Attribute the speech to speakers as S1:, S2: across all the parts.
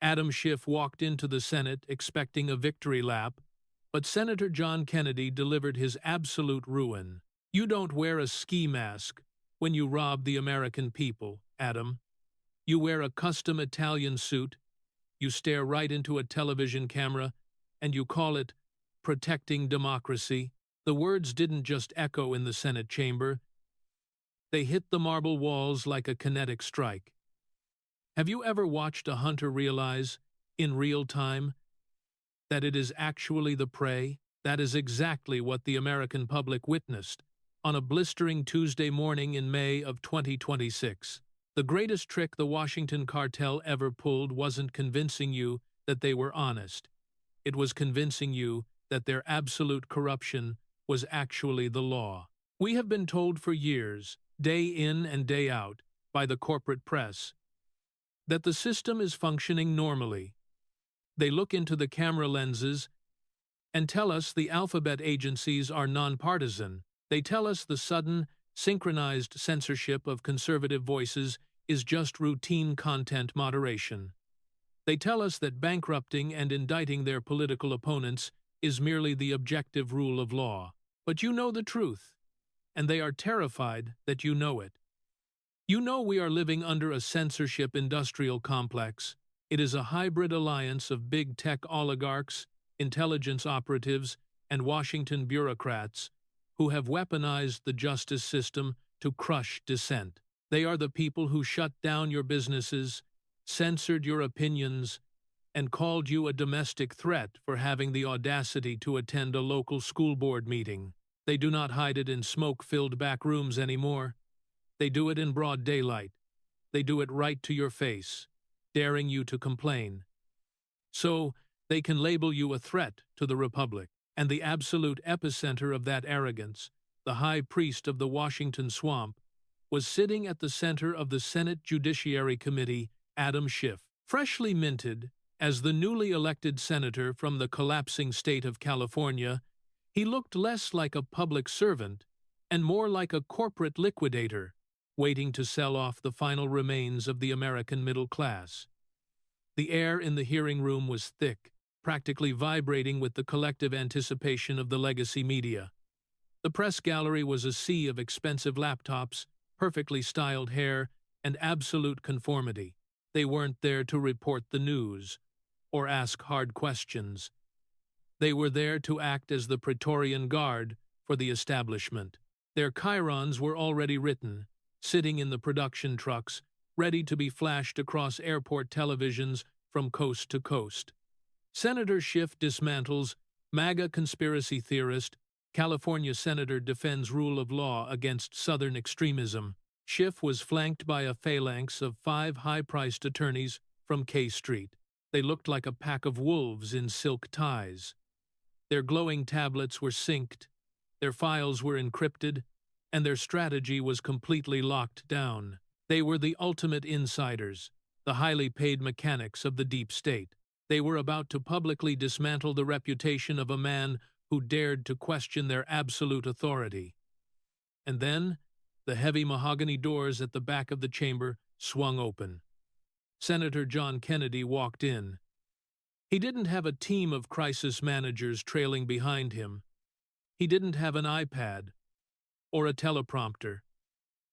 S1: Adam Schiff walked into the Senate expecting a victory lap, but Senator John Kennedy delivered his absolute ruin. You don't wear a ski mask when you rob the American people, Adam. You wear a custom Italian suit, you stare right into a television camera, and you call it protecting democracy. The words didn't just echo in the Senate chamber. They hit the marble walls like a kinetic strike. Have you ever watched a hunter realize, in real time, that it is actually the prey? That is exactly what the American public witnessed on a blistering Tuesday morning in May of 2026. The greatest trick the Washington cartel ever pulled wasn't convincing you that they were honest. It was convincing you that their absolute corruption was actually the law. We have been told for years, day in and day out, by the corporate press, that the system is functioning normally. They look into the camera lenses and tell us the alphabet agencies are nonpartisan. They tell us the sudden, synchronized censorship of conservative voices is just routine content moderation. They tell us that bankrupting and indicting their political opponents is merely the objective rule of law. But you know the truth, and they are terrified that you know it. You know we are living under a censorship industrial complex. It is a hybrid alliance of big tech oligarchs, intelligence operatives, and Washington bureaucrats who have weaponized the justice system to crush dissent. They are the people who shut down your businesses, censored your opinions, and called you a domestic threat for having the audacity to attend a local school board meeting. They do not hide it in smoke-filled back rooms anymore. They do it in broad daylight. They do it right to your face, daring you to complain. So, they can label you a threat to the Republic. And the absolute epicenter of that arrogance, the high priest of the Washington swamp, was sitting at the center of the Senate Judiciary Committee, Adam Schiff. Freshly minted as the newly elected senator from the collapsing state of California, he looked less like a public servant and more like a corporate liquidator, waiting to sell off the final remains of the American middle class. The air in the hearing room was thick, practically vibrating with the collective anticipation of the legacy media. The press gallery was a sea of expensive laptops, perfectly styled hair, and absolute conformity. They weren't there to report the news or ask hard questions. They were there to act as the Praetorian Guard for the establishment. Their chyrons were already written, sitting in the production trucks, ready to be flashed across airport televisions from coast to coast. Senator Schiff dismantles MAGA conspiracy theorist, California senator defends rule of law against Southern extremism. Schiff was flanked by a phalanx of 5 high-priced attorneys from K Street. They looked like a pack of wolves in silk ties. Their glowing tablets were synced, their files were encrypted, and their strategy was completely locked down. They were the ultimate insiders, the highly paid mechanics of the deep state. They were about to publicly dismantle the reputation of a man who dared to question their absolute authority. And then, the heavy mahogany doors at the back of the chamber swung open. Senator John Kennedy walked in. He didn't have a team of crisis managers trailing behind him. He didn't have an iPad or a teleprompter.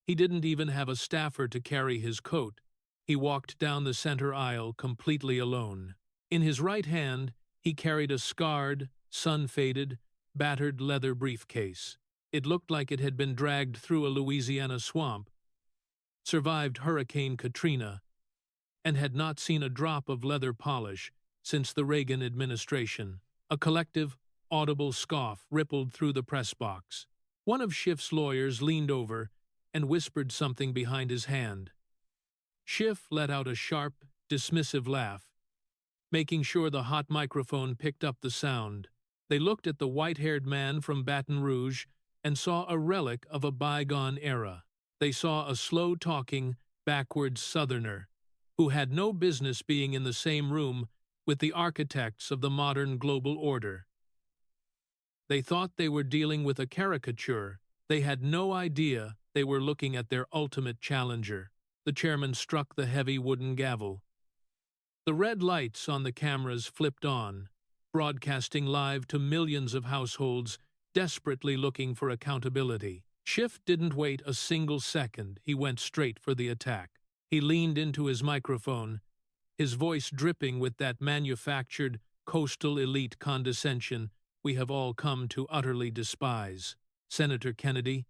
S1: He didn't even have a staffer to carry his coat. He walked down the center aisle completely alone. In his right hand, he carried a scarred, sun-faded, battered leather briefcase. It looked like it had been dragged through a Louisiana swamp, survived Hurricane Katrina, and had not seen a drop of leather polish since the Reagan administration. A collective, audible scoff rippled through the press box. One of Schiff's lawyers leaned over and whispered something behind his hand. Schiff let out a sharp, dismissive laugh, making sure the hot microphone picked up the sound. They looked at the white-haired man from Baton Rouge and saw a relic of a bygone era. They saw a slow-talking, backwards Southerner who had no business being in the same room with the architects of the modern global order. They thought they were dealing with a caricature. They had no idea they were looking at their ultimate challenger. The chairman struck the heavy wooden gavel. The red lights on the cameras flipped on, broadcasting live to millions of households desperately looking for accountability. Schiff didn't wait a single second. He went straight for the attack. He leaned into his microphone, his voice dripping with that manufactured, coastal elite condescension we have all come to utterly despise. Senator Kennedy,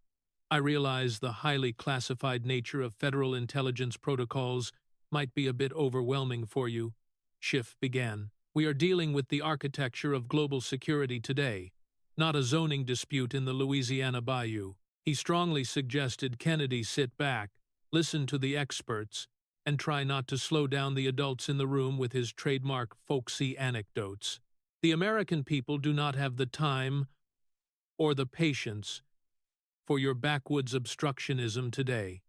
S1: I realize the highly classified nature of federal intelligence protocols might be a bit overwhelming for you, Schiff began. We are dealing with the architecture of global security today, not a zoning dispute in the Louisiana Bayou. He strongly suggested Kennedy sit back, listen to the experts, and try not to slow down the adults in the room with his trademark folksy anecdotes. The American people do not have the time or the patience for your backwoods obstructionism today.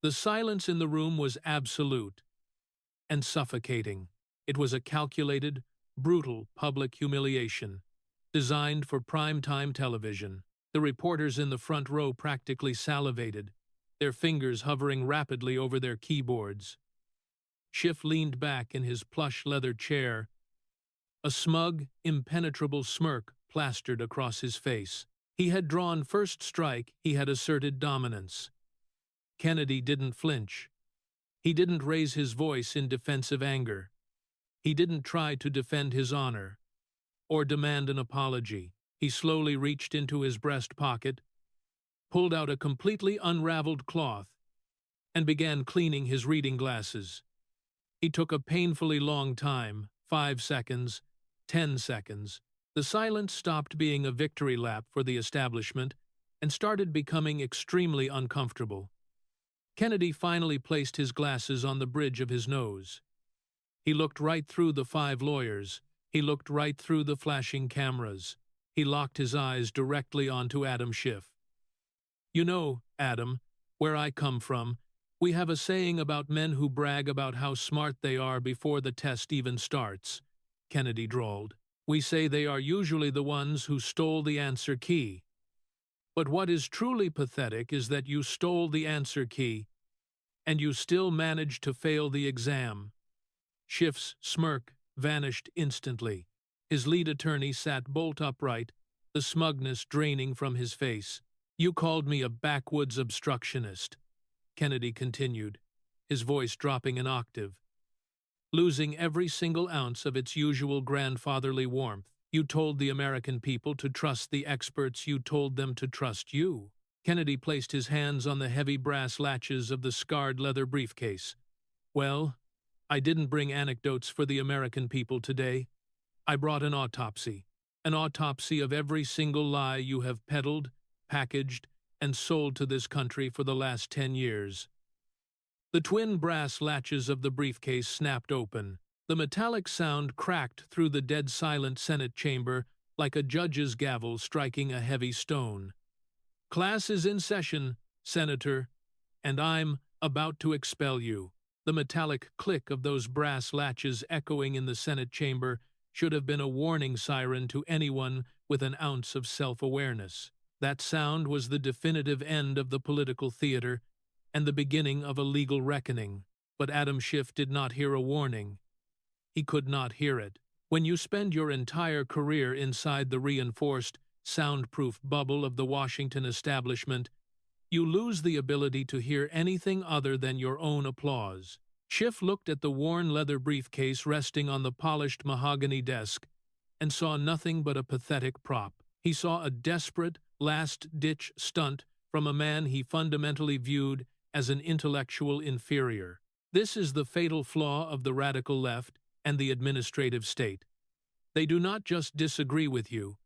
S1: The silence in the room was absolute and suffocating. It was a calculated, brutal public humiliation, designed for prime-time television. The reporters in the front row practically salivated, their fingers hovering rapidly over their keyboards. Schiff leaned back in his plush leather chair, a smug, impenetrable smirk plastered across his face. He had drawn first strike, he had asserted dominance. Kennedy didn't flinch. He didn't raise his voice in defensive anger. He didn't try to defend his honor or demand an apology. He slowly reached into his breast pocket, pulled out a completely unraveled cloth, and began cleaning his reading glasses. He took a painfully long time, 5 seconds, 10 seconds. The silence stopped being a victory lap for the establishment and started becoming extremely uncomfortable. Kennedy finally placed his glasses on the bridge of his nose. He looked right through the 5 lawyers. He looked right through the flashing cameras. He locked his eyes directly onto Adam Schiff. You know, Adam, where I come from, we have a saying about men who brag about how smart they are before the test even starts, Kennedy drawled. We say they are usually the ones who stole the answer key. But what is truly pathetic is that you stole the answer key, and you still managed to fail the exam. Schiff's smirk vanished instantly. His lead attorney sat bolt upright, the smugness draining from his face. You called me a backwoods obstructionist, Kennedy continued, his voice dropping an octave, losing every single ounce of its usual grandfatherly warmth. You told the American people to trust the experts. You told them to trust you. Kennedy placed his hands on the heavy brass latches of the scarred leather briefcase. Well, I didn't bring anecdotes for the American people today. I brought an autopsy of every single lie you have peddled, packaged, and sold to this country for the last 10 years. The twin brass latches of the briefcase snapped open. The metallic sound cracked through the dead-silent Senate chamber like a judge's gavel striking a heavy stone. Class is in session, Senator, and I'm about to expel you. The metallic click of those brass latches echoing in the Senate chamber should have been a warning siren to anyone with an ounce of self-awareness. That sound was the definitive end of the political theater and the beginning of a legal reckoning. But Adam Schiff did not hear a warning. He could not hear it. When you spend your entire career inside the reinforced, soundproof bubble of the Washington establishment, you lose the ability to hear anything other than your own applause. Schiff looked at the worn leather briefcase resting on the polished mahogany desk and saw nothing but a pathetic prop. He saw a desperate, last-ditch stunt from a man he fundamentally viewed as an intellectual inferior. This is the fatal flaw of the radical left and the administrative state. They do not just disagree with you.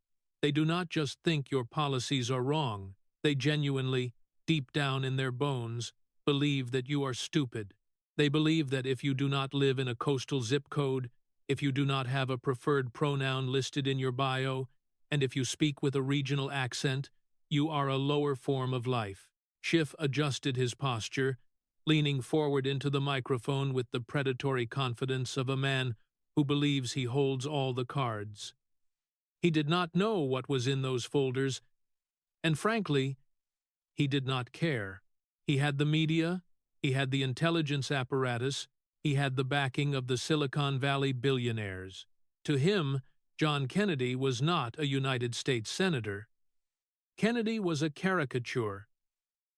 S1: They do not just think your policies are wrong. They genuinely, deep down in their bones, believe that you are stupid. They believe that if you do not live in a coastal zip code, if you do not have a preferred pronoun listed in your bio, and if you speak with a regional accent, you are a lower form of life. Schiff adjusted his posture, leaning forward into the microphone with the predatory confidence of a man who believes he holds all the cards. He did not know what was in those folders, and frankly, he did not care. He had the media, he had the intelligence apparatus, He had the backing of the Silicon Valley billionaires. To him, John Kennedy was not a United States senator. Kennedy was a caricature,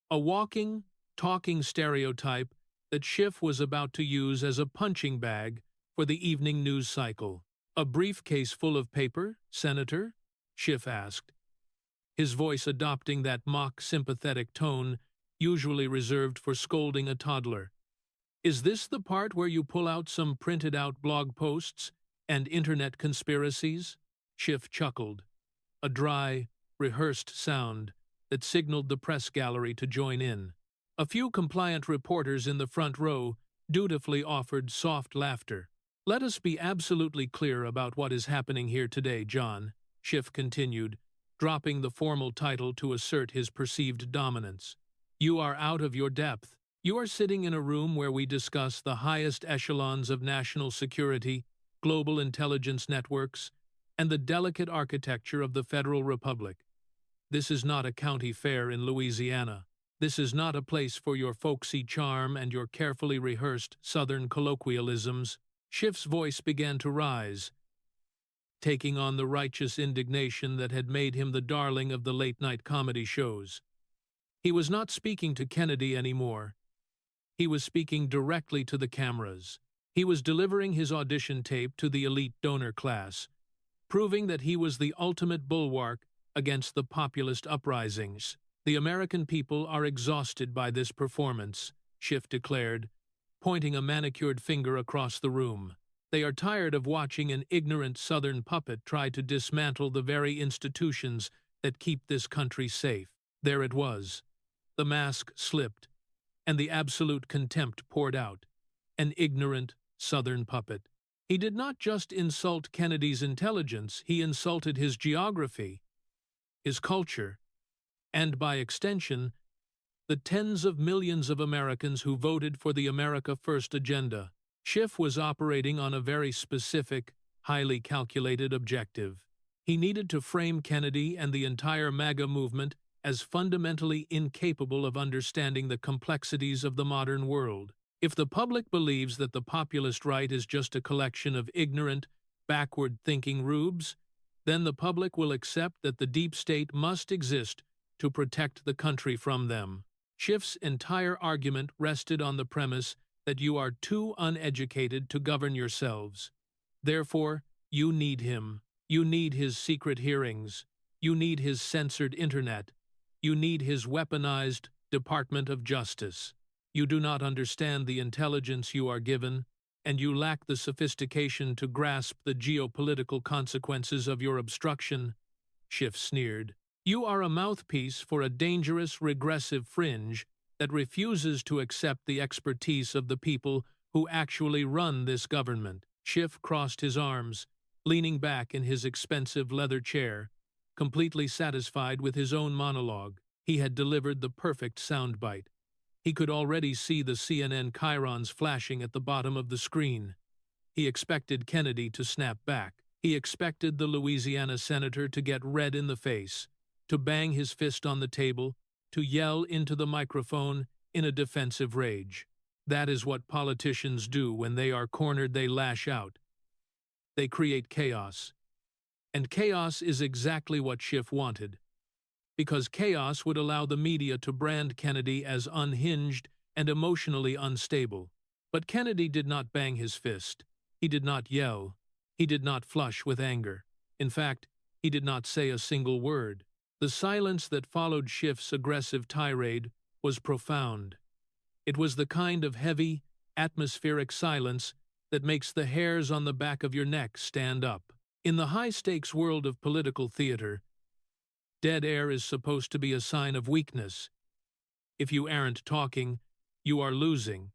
S1: a walking, talking stereotype that Schiff was about to use as a punching bag for the evening news cycle. "A briefcase full of paper, Senator?" Schiff asked, his voice adopting that mock sympathetic tone usually reserved for scolding a toddler. "Is this the part where you pull out some printed-out blog posts and internet conspiracies?" Schiff chuckled, a dry, rehearsed sound that signaled the press gallery to join in. A few compliant reporters in the front row dutifully offered soft laughter. "Let us be absolutely clear about what is happening here today, John," Schiff continued, dropping the formal title to assert his perceived dominance. "You are out of your depth. You are sitting in a room where we discuss the highest echelons of national security, global intelligence networks, and the delicate architecture of the Federal Republic. This is not a county fair in Louisiana. This is not a place for your folksy charm and your carefully rehearsed Southern colloquialisms." Schiff's voice began to rise, taking on the righteous indignation that had made him the darling of the late-night comedy shows. He was not speaking to Kennedy anymore. He was speaking directly to the cameras. He was delivering his audition tape to the elite donor class, proving that he was the ultimate bulwark against the populist uprisings. "The American people are exhausted by this performance," Schiff declared, pointing a manicured finger across the room. "They are tired of watching an ignorant Southern puppet try to dismantle the very institutions that keep this country safe." There it was. The mask slipped, and the absolute contempt poured out. An ignorant Southern puppet. He did not just insult Kennedy's intelligence, he insulted his geography, his culture, and by extension, the tens of millions of Americans who voted for the America First agenda. Schiff was operating on a very specific, highly calculated objective. He needed to frame Kennedy and the entire MAGA movement as fundamentally incapable of understanding the complexities of the modern world. If the public believes that the populist right is just a collection of ignorant, backward-thinking rubes, then the public will accept that the deep state must exist to protect the country from them. Schiff's entire argument rested on the premise that you are too uneducated to govern yourselves. Therefore, you need him. You need his secret hearings. You need his censored internet. You need his weaponized Department of Justice. You do not understand the intelligence you are given, and you lack the sophistication to grasp the geopolitical consequences of your obstruction," Schiff sneered. "You are a mouthpiece for a dangerous, regressive fringe that refuses to accept the expertise of the people who actually run this government." Schiff crossed his arms, leaning back in his expensive leather chair, completely satisfied with his own monologue. He had delivered the perfect soundbite. He could already see the CNN chyrons flashing at the bottom of the screen. He expected Kennedy to snap back. He expected the Louisiana senator to get red in the face, to bang his fist on the table, to yell into the microphone in a defensive rage. That is what politicians do when they are cornered. They lash out. They create chaos. And chaos is exactly what Schiff wanted, because chaos would allow the media to brand Kennedy as unhinged and emotionally unstable. But Kennedy did not bang his fist. He did not yell. He did not flush with anger. In fact, he did not say a single word. The silence that followed Schiff's aggressive tirade was profound. It was the kind of heavy, atmospheric silence that makes the hairs on the back of your neck stand up. In the high-stakes world of political theater, dead air is supposed to be a sign of weakness. If you aren't talking, you are losing.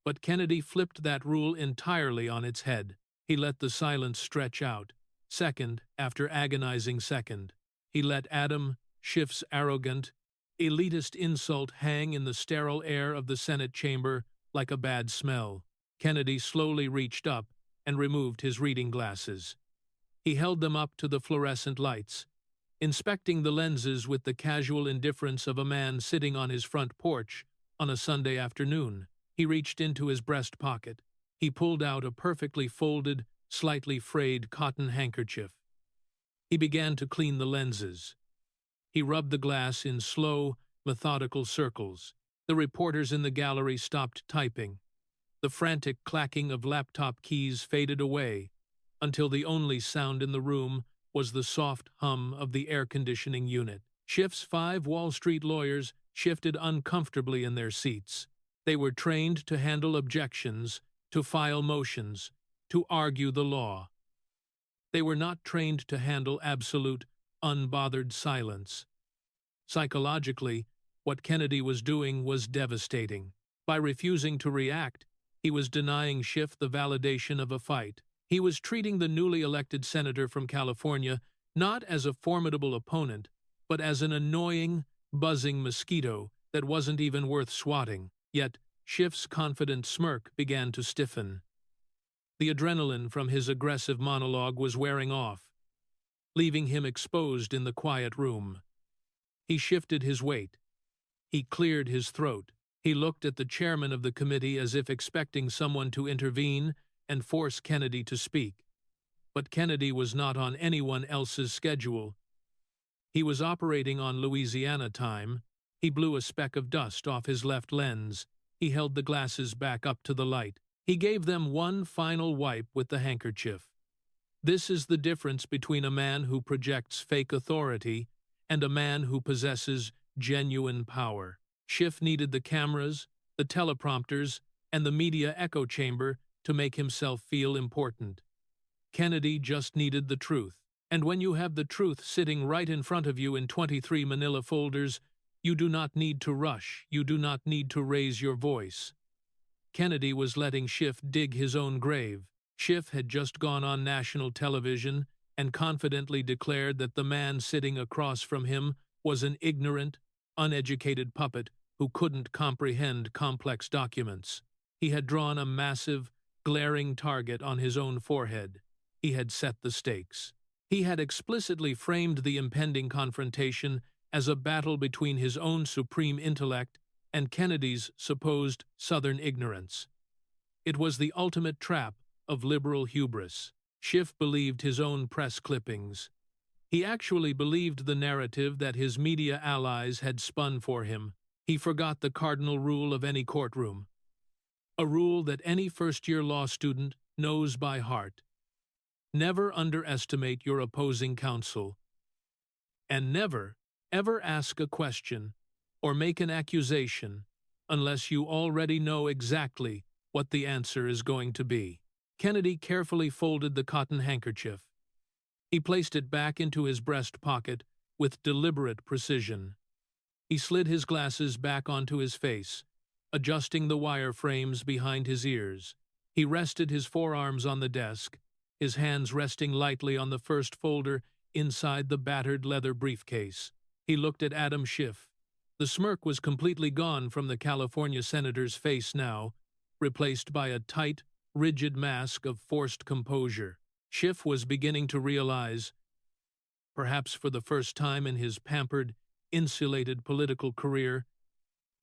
S1: But Kennedy flipped that rule entirely on its head. He let the silence stretch out, second after agonizing second. He let Adam Schiff's arrogant, elitist insult hang in the sterile air of the Senate chamber like a bad smell. Kennedy slowly reached up and removed his reading glasses. He held them up to the fluorescent lights, inspecting the lenses with the casual indifference of a man sitting on his front porch on a Sunday afternoon. He reached into his breast pocket. He pulled out a perfectly folded, slightly frayed cotton handkerchief. He began to clean the lenses. He rubbed the glass in slow, methodical circles. The reporters in the gallery stopped typing. The frantic clacking of laptop keys faded away, until the only sound in the room was the soft hum of the air conditioning unit. Schiff's 5 Wall Street lawyers shifted uncomfortably in their seats. They were trained to handle objections, to file motions, to argue the law. They were not trained to handle absolute, unbothered silence. Psychologically, what Kennedy was doing was devastating. By refusing to react, he was denying Schiff the validation of a fight. He was treating the newly elected senator from California not as a formidable opponent, but as an annoying, buzzing mosquito that wasn't even worth swatting. Yet, Schiff's confident smirk began to stiffen. The adrenaline from his aggressive monologue was wearing off, leaving him exposed in the quiet room. He shifted his weight. He cleared his throat. He looked at the chairman of the committee as if expecting someone to intervene and force Kennedy to speak. But Kennedy was not on anyone else's schedule. He was operating on Louisiana time. He blew a speck of dust off his left lens. He held the glasses back up to the light. He gave them one final wipe with the handkerchief. This is the difference between a man who projects fake authority and a man who possesses genuine power. Schiff needed the cameras, the teleprompters, and the media echo chamber to make himself feel important. Kennedy just needed the truth. And when you have the truth sitting right in front of you in 23 manila folders, you do not need to rush, you do not need to raise your voice. Kennedy was letting Schiff dig his own grave. Schiff had just gone on national television and confidently declared that the man sitting across from him was an ignorant, uneducated puppet who couldn't comprehend complex documents. He had drawn a massive, glaring target on his own forehead. He had set the stakes. He had explicitly framed the impending confrontation as a battle between his own supreme intellect and Kennedy's supposed Southern ignorance. It was the ultimate trap of liberal hubris. Schiff believed his own press clippings. He actually believed the narrative that his media allies had spun for him. He forgot the cardinal rule of any courtroom, a rule that any first-year law student knows by heart. Never underestimate your opposing counsel, and never, ever ask a question or make an accusation unless you already know exactly what the answer is going to be. Kennedy carefully folded the cotton handkerchief. He placed it back into his breast pocket with deliberate precision. He slid his glasses back onto his face, adjusting the wire frames behind his ears. He rested his forearms on the desk, his hands resting lightly on the first folder inside the battered leather briefcase. He looked at Adam Schiff. The smirk was completely gone from the California senator's face now, replaced by a tight, rigid mask of forced composure. Schiff was beginning to realize, perhaps for the first time in his pampered, insulated political career,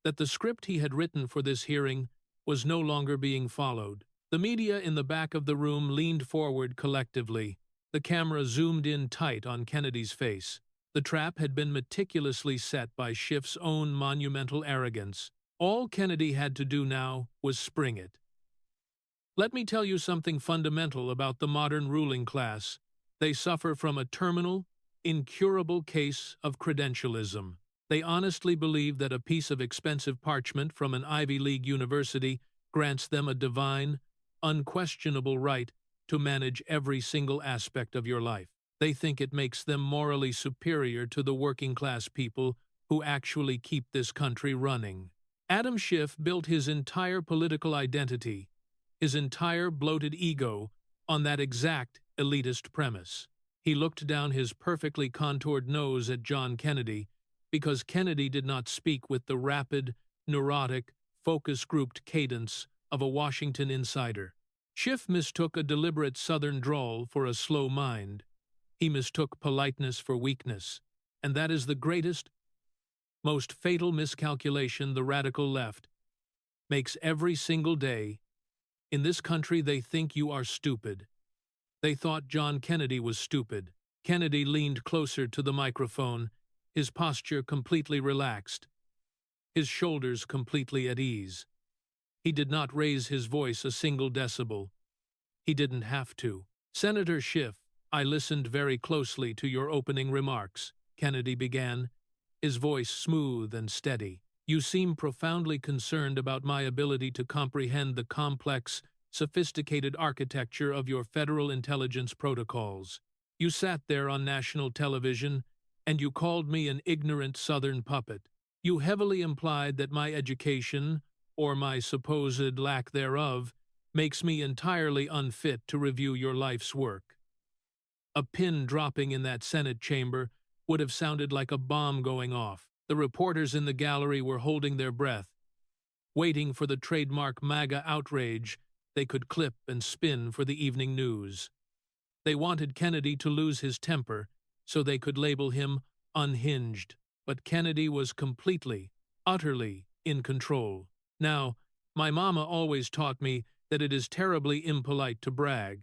S1: that the script he had written for this hearing was no longer being followed. The media in the back of the room leaned forward collectively. The camera zoomed in tight on Kennedy's face. The trap had been meticulously set by Schiff's own monumental arrogance. All Kennedy had to do now was spring it. Let me tell you something fundamental about the modern ruling class. They suffer from a terminal, incurable case of credentialism. They honestly believe that a piece of expensive parchment from an Ivy League university grants them a divine, unquestionable right to manage every single aspect of your life. They think it makes them morally superior to the working-class people who actually keep this country running. Adam Schiff built his entire political identity, his entire bloated ego, on that exact elitist premise. He looked down his perfectly contoured nose at John Kennedy because Kennedy did not speak with the rapid, neurotic, focus-grouped cadence of a Washington insider. Schiff mistook a deliberate Southern drawl for a slow mind. He mistook politeness for weakness, and that is the greatest, most fatal miscalculation the radical left makes every single day. In this country, they think you are stupid. They thought John Kennedy was stupid. Kennedy leaned closer to the microphone, his posture completely relaxed, his shoulders completely at ease. He did not raise his voice a single decibel. He didn't have to. Senator Schiff, I listened very closely to your opening remarks, Kennedy began, his voice smooth and steady. You seem profoundly concerned about my ability to comprehend the complex, sophisticated architecture of your federal intelligence protocols. You sat there on national television, and you called me an ignorant Southern puppet. You heavily implied that my education, or my supposed lack thereof, makes me entirely unfit to review your life's work. A pin dropping in that Senate chamber would have sounded like a bomb going off. The reporters in the gallery were holding their breath, waiting for the trademark MAGA outrage they could clip and spin for the evening news. They wanted Kennedy to lose his temper so they could label him unhinged. But Kennedy was completely, utterly in control. Now, my mama always taught me that it is terribly impolite to brag.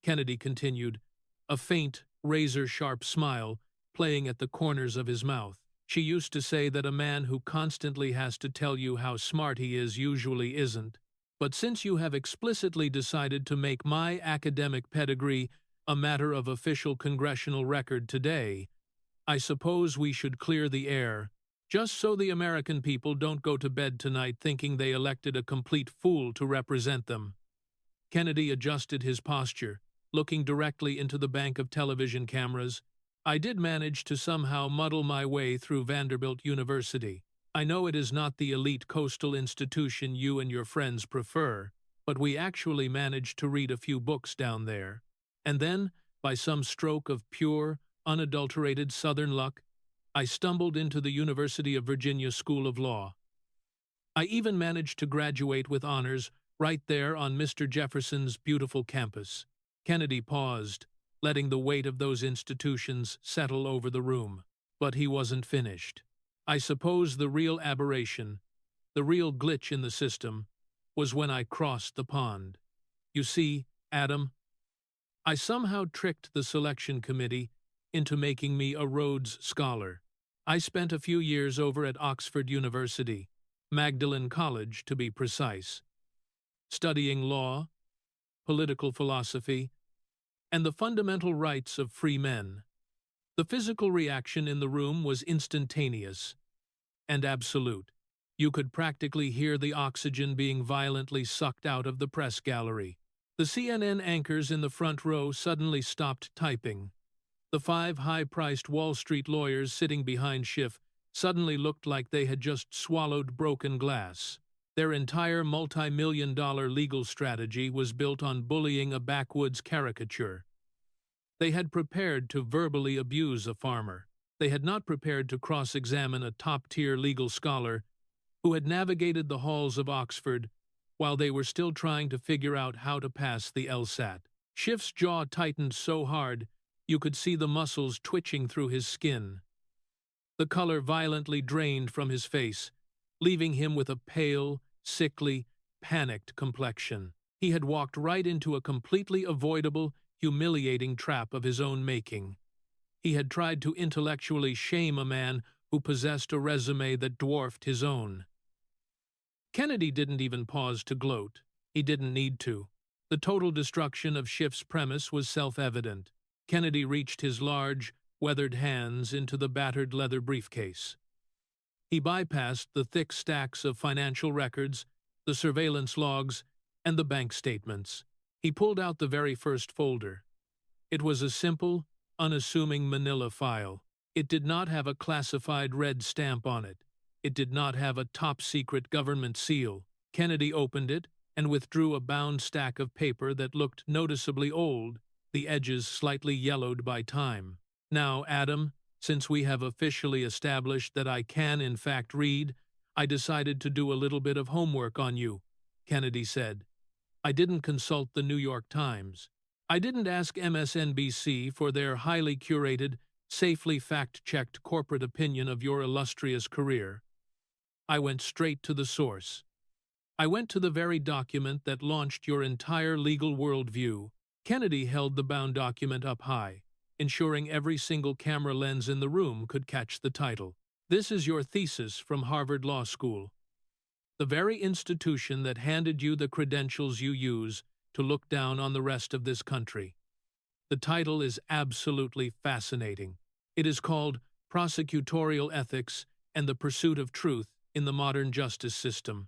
S1: Kennedy continued, a faint, razor-sharp smile playing at the corners of his mouth. She used to say that a man who constantly has to tell you how smart he is usually isn't. But since you have explicitly decided to make my academic pedigree a matter of official congressional record today, I suppose we should clear the air, just so the American people don't go to bed tonight thinking they elected a complete fool to represent them. Kennedy adjusted his posture, looking directly into the bank of television cameras. I did manage to somehow muddle my way through Vanderbilt University. I know it is not the elite coastal institution you and your friends prefer, but we actually managed to read a few books down there. And then, by some stroke of pure, unadulterated Southern luck, I stumbled into the University of Virginia School of Law. I even managed to graduate with honors right there on Mr. Jefferson's beautiful campus. Kennedy paused, letting the weight of those institutions settle over the room. But he wasn't finished. I suppose the real aberration, the real glitch in the system, was when I crossed the pond. You see, Adam, I somehow tricked the selection committee into making me a Rhodes Scholar. I spent a few years over at Oxford University, Magdalen College to be precise, studying law, political philosophy, and the fundamental rights of free men. The physical reaction in the room was instantaneous and absolute. You could practically hear the oxygen being violently sucked out of the press gallery. The CNN anchors in the front row suddenly stopped typing. The 5 high-priced Wall Street lawyers sitting behind Schiff suddenly looked like they had just swallowed broken glass. Their entire multi-million-dollar legal strategy was built on bullying a backwoods caricature. They had prepared to verbally abuse a farmer. They had not prepared to cross-examine a top-tier legal scholar who had navigated the halls of Oxford while they were still trying to figure out how to pass the LSAT. Schiff's jaw tightened so hard you could see the muscles twitching through his skin. The color violently drained from his face, leaving him with a pale, sickly, panicked complexion. He had walked right into a completely avoidable, humiliating trap of his own making. He had tried to intellectually shame a man who possessed a resume that dwarfed his own. Kennedy didn't even pause to gloat. He didn't need to. The total destruction of Schiff's premise was self-evident. Kennedy reached his large, weathered hands into the battered leather briefcase. He bypassed the thick stacks of financial records, the surveillance logs, and the bank statements. He pulled out the very first folder. It was a simple, unassuming manila file. It did not have a classified red stamp on it. It did not have a top-secret government seal. Kennedy opened it and withdrew a bound stack of paper that looked noticeably old, the edges slightly yellowed by time. Now, Adam, since we have officially established that I can in fact read, I decided to do a little bit of homework on you, Kennedy said. I didn't consult the New York Times. I didn't ask MSNBC for their highly curated, safely fact-checked corporate opinion of your illustrious career. I went straight to the source. I went to the very document that launched your entire legal worldview. Kennedy held the bound document up high, ensuring every single camera lens in the room could catch the title. This is your thesis from Harvard Law School, the very institution that handed you the credentials you use to look down on the rest of this country. The title is absolutely fascinating. It is called Prosecutorial Ethics and the Pursuit of Truth in the Modern Justice System.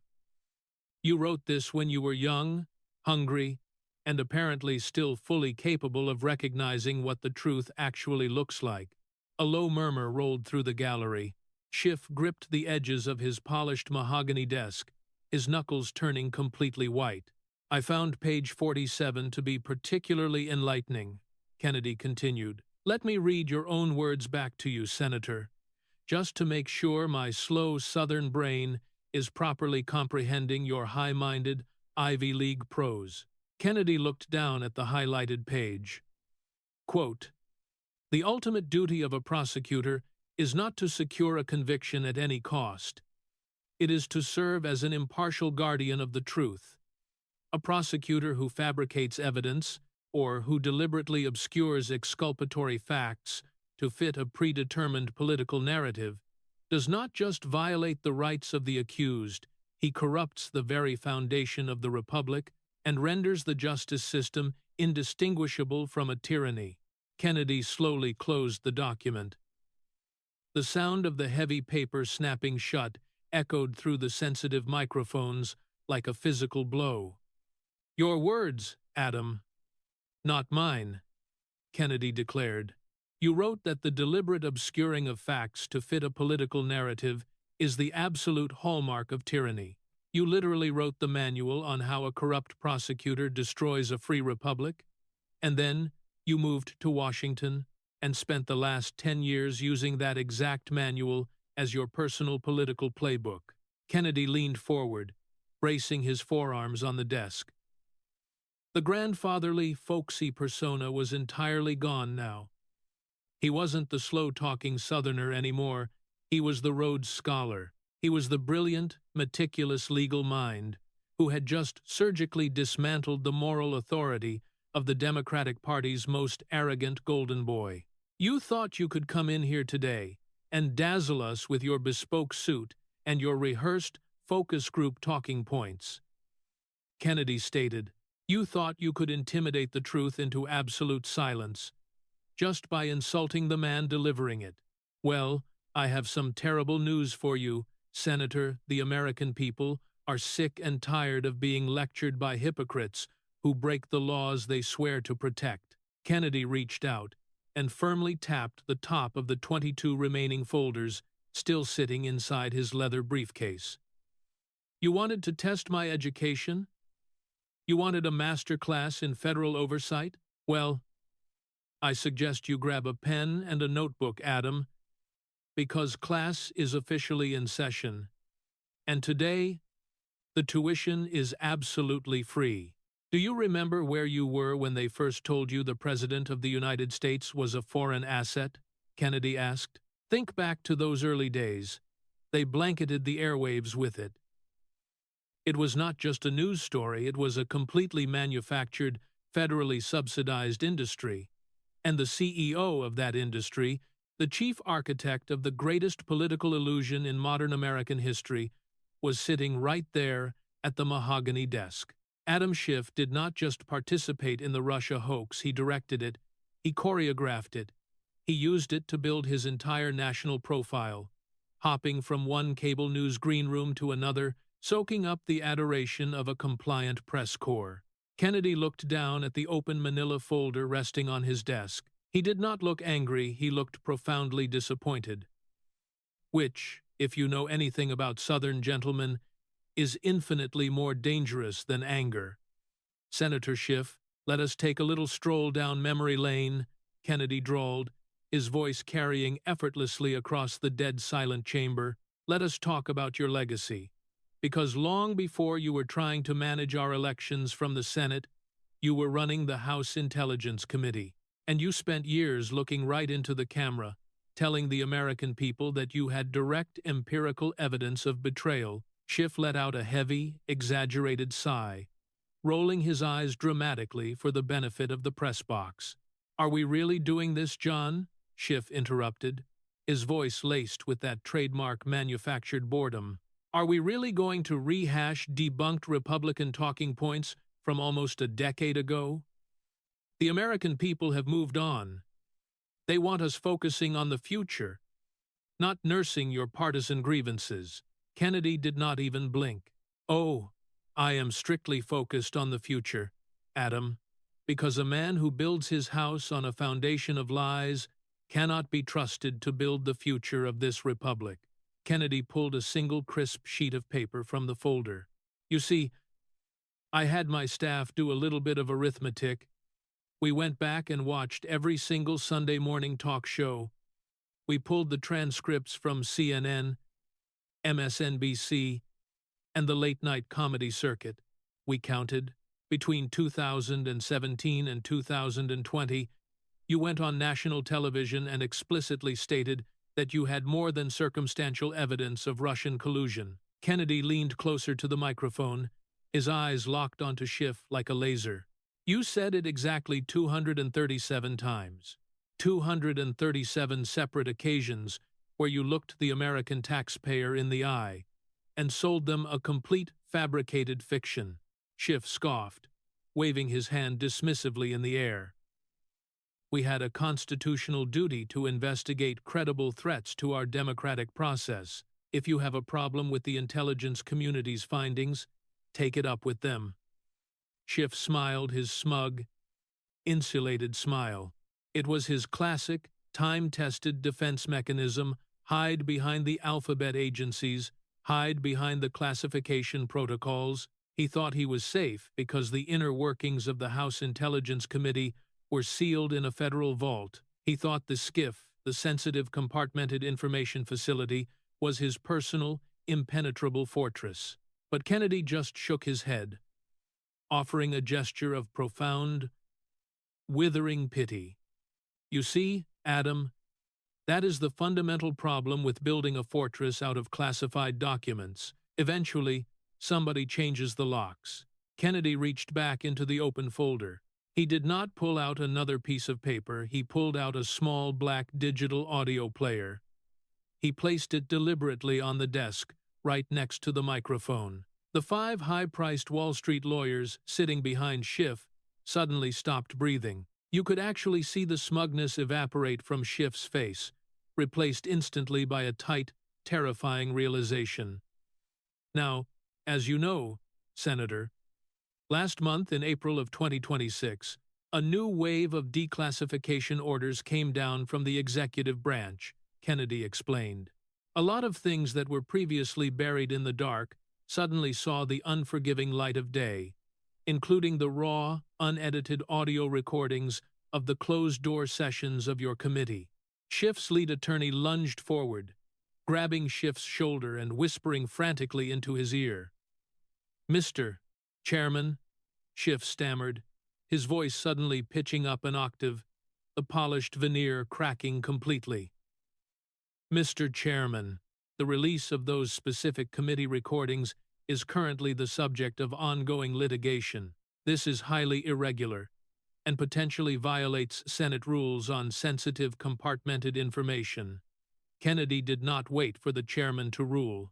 S1: You wrote this when you were young, hungry, and apparently still fully capable of recognizing what the truth actually looks like. A low murmur rolled through the gallery. Schiff gripped the edges of his polished mahogany desk, his knuckles turning completely white. I found page 47 to be particularly enlightening, Kennedy continued. Let me read your own words back to you, Senator, just to make sure my slow Southern brain is properly comprehending your high-minded Ivy League prose. Kennedy looked down at the highlighted page. Quote, "The ultimate duty of a prosecutor is not to secure a conviction at any cost. It is to serve as an impartial guardian of the truth. A prosecutor who fabricates evidence or who deliberately obscures exculpatory facts to fit a predetermined political narrative does not just violate the rights of the accused, he corrupts the very foundation of the republic and renders the justice system indistinguishable from a tyranny." Kennedy slowly closed the document. The sound of the heavy paper snapping shut echoed through the sensitive microphones like a physical blow. "Your words, Adam, not mine," Kennedy declared. "You wrote that the deliberate obscuring of facts to fit a political narrative is the absolute hallmark of tyranny. You literally wrote the manual on how a corrupt prosecutor destroys a free republic, and then you moved to Washington and spent the last 10 years using that exact manual as your personal political playbook." Kennedy leaned forward, bracing his forearms on the desk. The grandfatherly, folksy persona was entirely gone now. He wasn't the slow-talking Southerner anymore. He was the Rhodes Scholar. He was the brilliant, meticulous legal mind who had just surgically dismantled the moral authority of the Democratic Party's most arrogant golden boy. "You thought you could come in here today and dazzle us with your bespoke suit and your rehearsed focus group talking points," Kennedy stated. "You thought you could intimidate the truth into absolute silence just by insulting the man delivering it. Well, I have some terrible news for you, Senator. The American people are sick and tired of being lectured by hypocrites who break the laws they swear to protect." Kennedy reached out and firmly tapped the top of the 22 remaining folders still sitting inside his leather briefcase. "You wanted to test my education? You wanted a master class in federal oversight? Well, I suggest you grab a pen and a notebook, Adam, because class is officially in session. And today, the tuition is absolutely free. Do you remember where you were when they first told you the President of the United States was a foreign asset?" Kennedy asked. "Think back to those early days. They blanketed the airwaves with it. It was not just a news story, it was a completely manufactured, federally subsidized industry. And the CEO of that industry, the chief architect of the greatest political illusion in modern American history, was sitting right there at the mahogany desk. Adam Schiff did not just participate in the Russia hoax, he directed it, he choreographed it. He used it to build his entire national profile, hopping from one cable news green room to another, soaking up the adoration of a compliant press corps. Kennedy looked down at the open manila folder resting on his desk. He did not look angry, he looked profoundly disappointed. Which, if you know anything about Southern gentlemen, is infinitely more dangerous than anger. "Senator Schiff, let us take a little stroll down memory lane," Kennedy drawled, his voice carrying effortlessly across the dead-silent chamber. "Let us talk about your legacy. Because long before you were trying to manage our elections from the Senate, you were running the House Intelligence Committee, and you spent years looking right into the camera, telling the American people that you had direct empirical evidence of betrayal Schiff let out a heavy, exaggerated sigh, rolling his eyes dramatically for the benefit of the press box. "Are we really doing this, John?" Schiff interrupted, his voice laced with that trademark manufactured boredom. "Are we really going to rehash debunked Republican talking points from almost a decade ago? The American people have moved on. They want us focusing on the future, not nursing your partisan grievances." Kennedy did not even blink. "Oh, I am strictly focused on the future, Adam, because a man who builds his house on a foundation of lies cannot be trusted to build the future of this republic." Kennedy pulled a single crisp sheet of paper from the folder. "You see, I had my staff do a little bit of arithmetic. We went back and watched every single Sunday morning talk show. We pulled the transcripts from CNN, MSNBC, and the late-night comedy circuit. We counted. Between 2017 and 2020, you went on national television and explicitly stated that you had more than circumstantial evidence of Russian collusion." Kennedy leaned closer to the microphone, his eyes locked onto Schiff like a laser. "You said it exactly 237 times. 237 separate occasions where you looked the American taxpayer in the eye and sold them a complete fabricated fiction." Schiff scoffed, waving his hand dismissively in the air. "We had a constitutional duty to investigate credible threats to our democratic process. If you have a problem with the intelligence community's findings, take it up with them." Schiff smiled his smug, insulated smile. It was his classic, time-tested defense mechanism: hide behind the alphabet agencies, hide behind the classification protocols. He thought he was safe because the inner workings of the House Intelligence Committee were sealed in a federal vault. He thought the Schiff, the sensitive compartmented information facility, was his personal, impenetrable fortress. But Kennedy just shook his head, offering a gesture of profound, withering pity. "You see, Adam, that is the fundamental problem with building a fortress out of classified documents. Eventually, somebody changes the locks." Kennedy reached back into the open folder. He did not pull out another piece of paper. He pulled out a small black digital audio player. He placed it deliberately on the desk, right next to the microphone. The 5 high-priced Wall Street lawyers sitting behind Schiff suddenly stopped breathing. You could actually see the smugness evaporate from Schiff's face, replaced instantly by a tight, terrifying realization. "Now, as you know, Senator, last month in April of 2026, a new wave of declassification orders came down from the executive branch," Kennedy explained. "A lot of things that were previously buried in the dark suddenly saw the unforgiving light of day, including the raw, unedited audio recordings of the closed-door sessions of your committee." Schiff's lead attorney lunged forward, grabbing Schiff's shoulder and whispering frantically into his ear. "Mr. Chairman," Schiff stammered, his voice suddenly pitching up an octave, the polished veneer cracking completely. "Mr. Chairman, the release of those specific committee recordings is currently the subject of ongoing litigation. This is highly irregular and potentially violates Senate rules on sensitive compartmented information." Kennedy did not wait for the chairman to rule.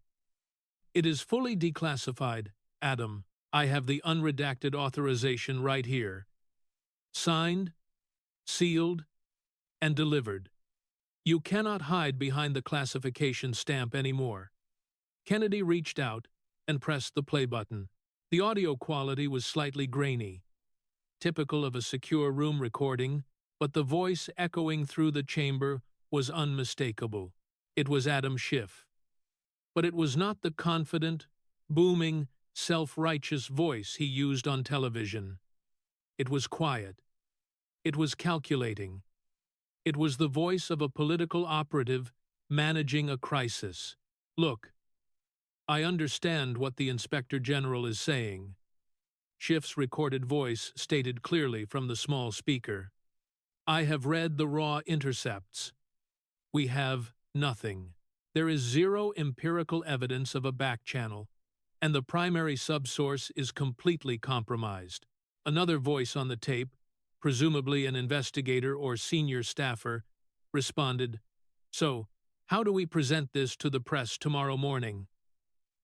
S1: "It is fully declassified, Adam. I have the unredacted authorization right here. Signed, sealed, and delivered. You cannot hide behind the classification stamp anymore." Kennedy reached out and pressed the play button. The audio quality was slightly grainy, typical of a secure room recording, but the voice echoing through the chamber was unmistakable. It was Adam Schiff. But it was not the confident, booming, self-righteous voice he used on television. It was quiet. It was calculating. It was the voice of a political operative managing a crisis. "Look, I understand what the Inspector General is saying," Schiff's recorded voice stated clearly from the small speaker. "I have read the raw intercepts. We have nothing. There is zero empirical evidence of a back channel, and the primary subsource is completely compromised. Another voice on the tape, presumably an investigator or senior staffer, responded, "So, how do we present this to the press tomorrow morning?"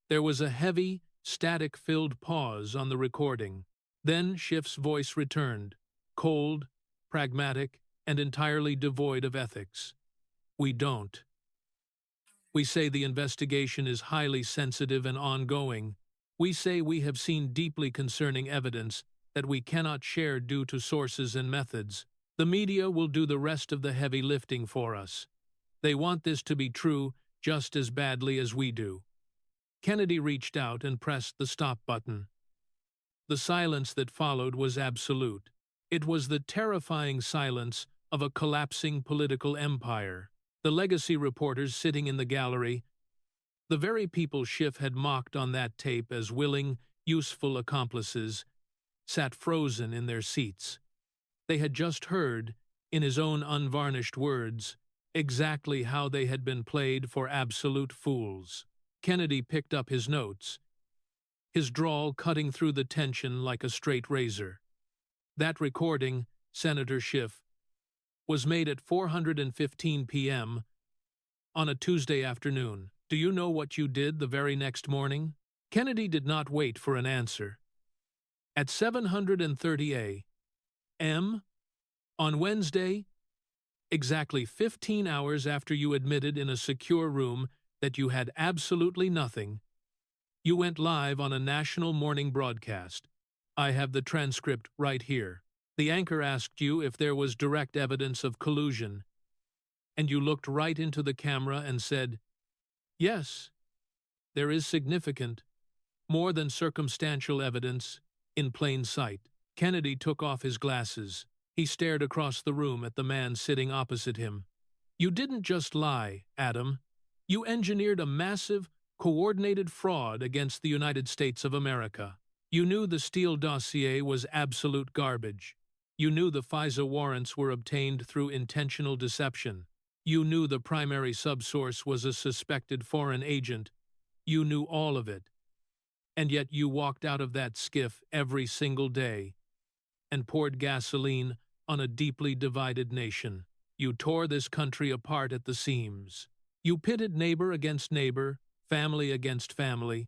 S1: There was a heavy, static-filled pause on the recording. Then Schiff's voice returned, cold, pragmatic, and entirely devoid of ethics. "We don't. We say the investigation is highly sensitive and ongoing. We say we have seen deeply concerning evidence that we cannot share due to sources and methods. The media will do the rest of the heavy lifting for us. They want this to be true just as badly as we do." Kennedy reached out and pressed the stop button. The silence that followed was absolute. It was the terrifying silence of a collapsing political empire. The legacy reporters sitting in the gallery, the very people Schiff had mocked on that tape as willing, useful accomplices, sat frozen in their seats. They had just heard, in his own unvarnished words, exactly how they had been played for absolute fools. Kennedy picked up his notes, his drawl cutting through the tension like a straight razor. That recording, Senator Schiff, was made at 4:15 p.m. on a Tuesday afternoon. Do you know what you did the very next morning? Kennedy did not wait for an answer. At 7:30 a.m. on Wednesday, exactly 15 hours after you admitted in a secure room that you had absolutely nothing, you went live on a national morning broadcast. I have the transcript right here. The anchor asked you if there was direct evidence of collusion, and you looked right into the camera and said, "Yes, there is significant, more than circumstantial evidence, in plain sight." Kennedy took off his glasses. He stared across the room at the man sitting opposite him. "You didn't just lie, Adam. You engineered a massive, coordinated fraud against the United States of America. You knew the Steele dossier was absolute garbage. You knew the FISA warrants were obtained through intentional deception. You knew the primary subsource was a suspected foreign agent. You knew all of it. And yet you walked out of that skiff every single day and poured gasoline on a deeply divided nation. You tore this country apart at the seams. You pitted neighbor against neighbor, family against family.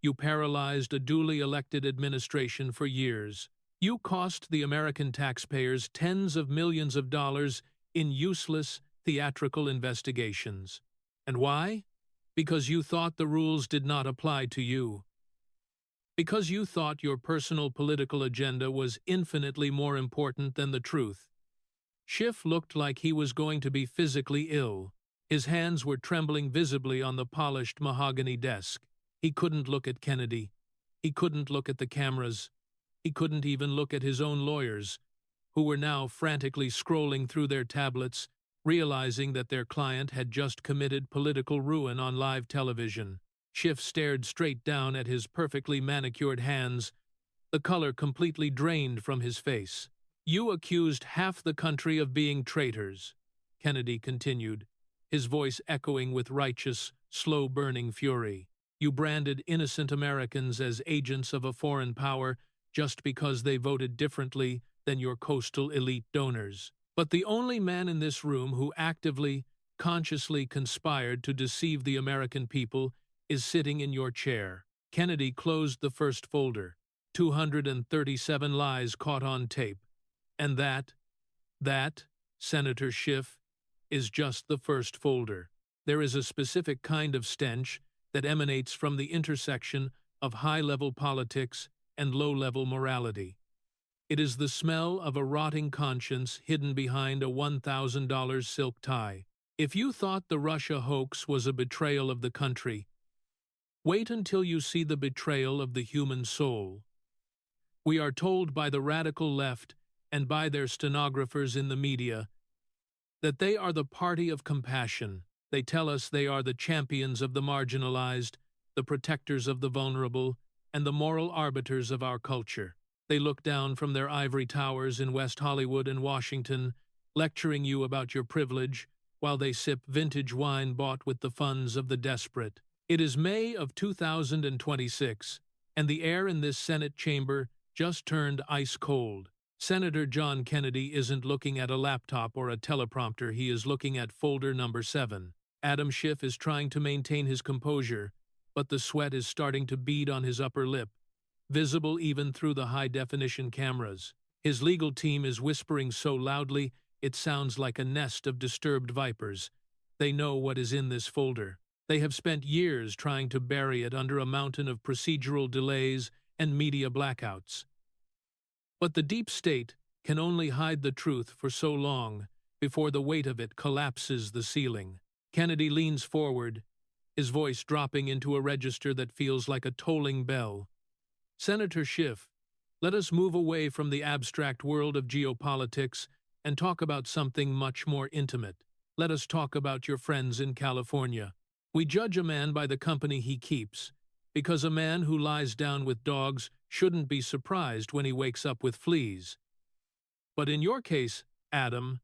S1: You paralyzed a duly elected administration for years. You cost the American taxpayers tens of millions of dollars in useless, theatrical investigations. And why? Because you thought the rules did not apply to you. Because you thought your personal political agenda was infinitely more important than the truth. Schiff looked like he was going to be physically ill. His hands were trembling visibly on the polished mahogany desk. He couldn't look at Kennedy. He couldn't look at the cameras. He couldn't even look at his own lawyers, who were now frantically scrolling through their tablets, realizing that their client had just committed political ruin on live television. Schiff stared straight down at his perfectly manicured hands, the color completely drained from his face. "You accused half the country of being traitors," Kennedy continued, his voice echoing with righteous, slow-burning fury. "You branded innocent Americans as agents of a foreign power just because they voted differently than your coastal elite donors. But the only man in this room who actively, consciously conspired to deceive the American people is sitting in your chair." Kennedy closed the first folder. 237 lies caught on tape. And that, Senator Schiff, is just the first folder. There is a specific kind of stench that emanates from the intersection of high-level politics and low-level morality. It is the smell of a rotting conscience hidden behind a $1,000 silk tie. If you thought the Russia hoax was a betrayal of the country, wait until you see the betrayal of the human soul. We are told by the radical left and by their stenographers in the media that they are the party of compassion. They tell us they are the champions of the marginalized, the protectors of the vulnerable, and the moral arbiters of our culture. They look down from their ivory towers in West Hollywood and Washington, lecturing you about your privilege, while they sip vintage wine bought with the funds of the desperate. It is May of 2026, and the air in this Senate chamber just turned ice cold. Senator John Kennedy isn't looking at a laptop or a teleprompter, he is looking at folder number 7. Adam Schiff is trying to maintain his composure, but the sweat is starting to bead on his upper lip, visible even through the high-definition cameras. His legal team is whispering so loudly it sounds like a nest of disturbed vipers. They know what is in this folder. They have spent years trying to bury it under a mountain of procedural delays and media blackouts. But the deep state can only hide the truth for so long before the weight of it collapses the ceiling. Kennedy leans forward, his voice dropping into a register that feels like a tolling bell. Senator Schiff, let us move away from the abstract world of geopolitics and talk about something much more intimate. Let us talk about your friends in California. We judge a man by the company he keeps, because a man who lies down with dogs shouldn't be surprised when he wakes up with fleas. But in your case, Adam,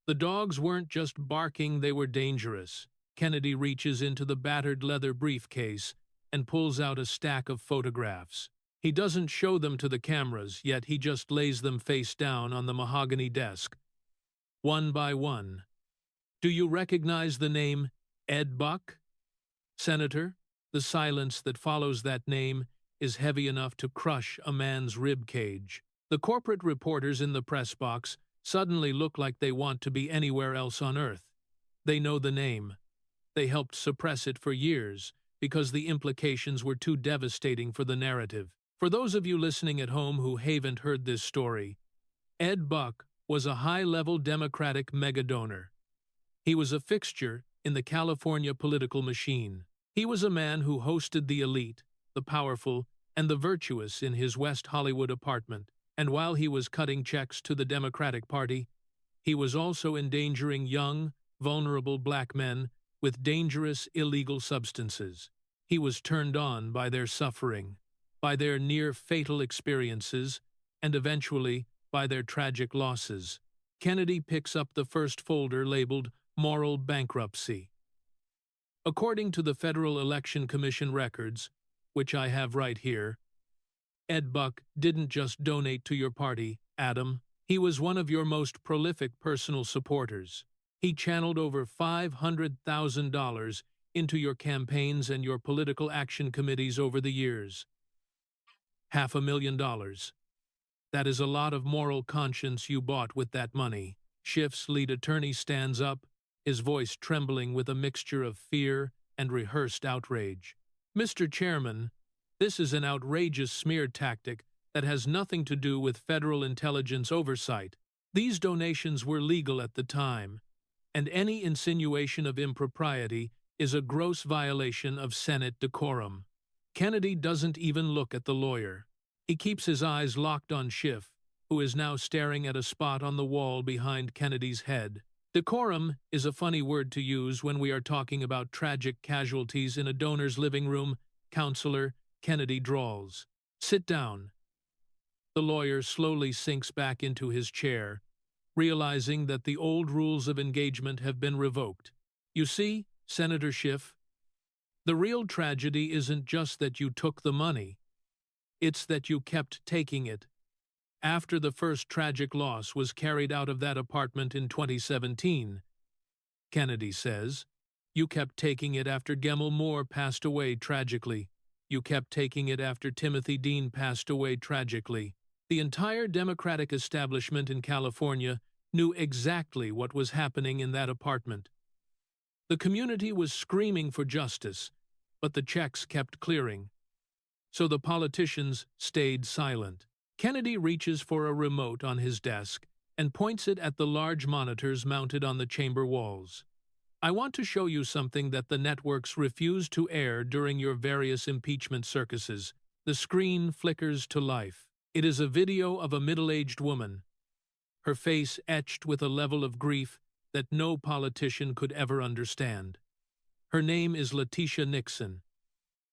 S1: the dogs weren't just barking, they were dangerous. Kennedy reaches into the battered leather briefcase and pulls out a stack of photographs. He doesn't show them to the cameras, yet he just lays them face down on the mahogany desk, one by one. Do you recognize the name Ed Buck? Senator, the silence that follows that name is heavy enough to crush a man's rib cage. The corporate reporters in the press box suddenly look like they want to be anywhere else on Earth. They know the name. They helped suppress it for years because the implications were too devastating for the narrative. For those of you listening at home who haven't heard this story, Ed Buck was a high-level Democratic megadonor. He was a fixture in the California political machine. He was a man who hosted the elite, the powerful, and the virtuous in his West Hollywood apartment. And while he was cutting checks to the Democratic Party, he was also endangering young, vulnerable black men with dangerous illegal substances. He was turned on by their suffering, by their near-fatal experiences, and eventually by their tragic losses. Kennedy picks up the first folder labeled Moral Bankruptcy. According to the Federal Election Commission records, which I have right here, Ed Buck didn't just donate to your party, Adam. He was one of your most prolific personal supporters. He channeled over $500,000 into your campaigns and your political action committees over the years. $500,000. That is a lot of moral conscience you bought with that money. Schiff's lead attorney stands up, his voice trembling with a mixture of fear and rehearsed outrage. Mr. Chairman, this is an outrageous smear tactic that has nothing to do with federal intelligence oversight. These donations were legal at the time, and any insinuation of impropriety is a gross violation of Senate decorum. Kennedy doesn't even look at the lawyer. He keeps his eyes locked on Schiff, who is now staring at a spot on the wall behind Kennedy's head. Decorum is a funny word to use when we are talking about tragic casualties in a donor's living room, Counselor Kennedy drawls. Sit down. The lawyer slowly sinks back into his chair, realizing that the old rules of engagement have been revoked. You see, Senator Schiff, the real tragedy isn't just that you took the money. It's that you kept taking it. After the first tragic loss was carried out of that apartment in 2017, Kennedy says, you kept taking it after Gemmill Moore passed away tragically. You kept taking it after Timothy Dean passed away tragically. The entire Democratic establishment in California knew exactly what was happening in that apartment. The community was screaming for justice, but the checks kept clearing. So the politicians stayed silent. Kennedy reaches for a remote on his desk and points it at the large monitors mounted on the chamber walls. I want to show you something that the networks refused to air during your various impeachment circuses. The screen flickers to life. It is a video of a middle-aged woman, her face etched with a level of grief that no politician could ever understand. Her name is Letitia Nixon.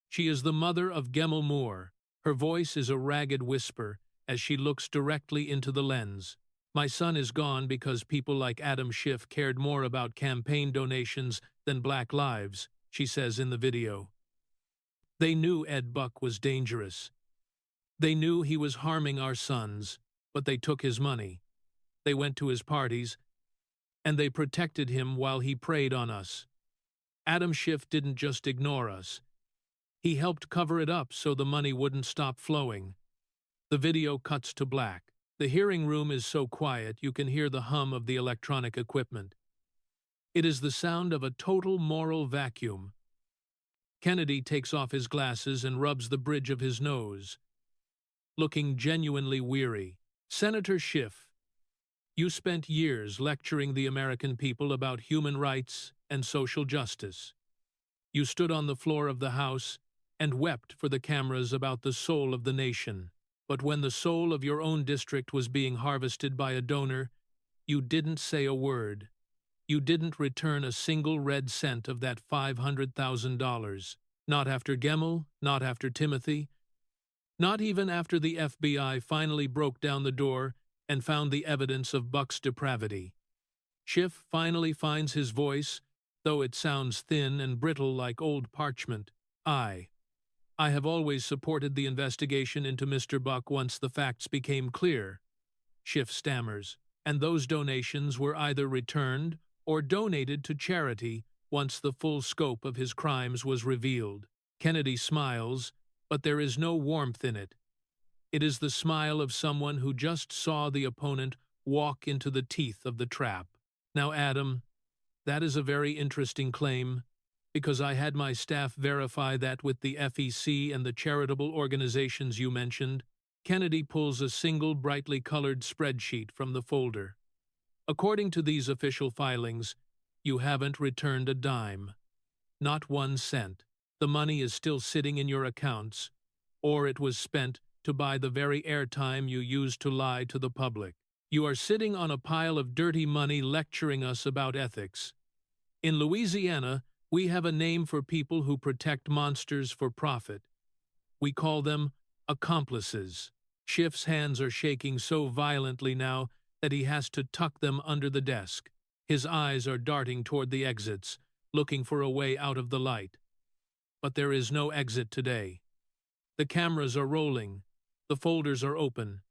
S1: She is the mother of Gemmill Moore. Her voice is a ragged whisper as she looks directly into the lens. My son is gone because people like Adam Schiff cared more about campaign donations than black lives, she says in the video. They knew Ed Buck was dangerous. They knew he was harming our sons, but they took his money. They went to his parties, and they protected him while he preyed on us. Adam Schiff didn't just ignore us. He helped cover it up so the money wouldn't stop flowing. The video cuts to black. The hearing room is so quiet you can hear the hum of the electronic equipment. It is the sound of a total moral vacuum. Kennedy takes off his glasses and rubs the bridge of his nose, looking genuinely weary. Senator Schiff, you spent years lecturing the American people about human rights and social justice. You stood on the floor of the House and wept for the cameras about the soul of the nation. But when the soul of your own district was being harvested by a donor, you didn't say a word. You didn't return a single red cent of that $500,000. Not after Gemmell, not after Timothy, not even after the FBI finally broke down the door and found the evidence of Buck's depravity. Schiff finally finds his voice, though it sounds thin and brittle like old parchment. I have always supported the investigation into Mr. Buck once the facts became clear, Schiff stammers, and those donations were either returned or donated to charity once the full scope of his crimes was revealed. Kennedy smiles, but there is no warmth in it. It is the smile of someone who just saw the opponent walk into the teeth of the trap. Now, Adam, that is a very interesting claim, because I had my staff verify that with the FEC and the charitable organizations you mentioned. Kennedy pulls a single brightly colored spreadsheet from the folder. According to these official filings, you haven't returned a dime. Not 1 cent. The money is still sitting in your accounts, or it was spent to buy the very airtime you used to lie to the public. You are sitting on a pile of dirty money lecturing us about ethics. In Louisiana, we have a name for people who protect monsters for profit. We call them accomplices. Schiff's hands are shaking so violently now that he has to tuck them under the desk. His eyes are darting toward the exits, looking for a way out of the light. But there is no exit today. The cameras are rolling, the folders are open,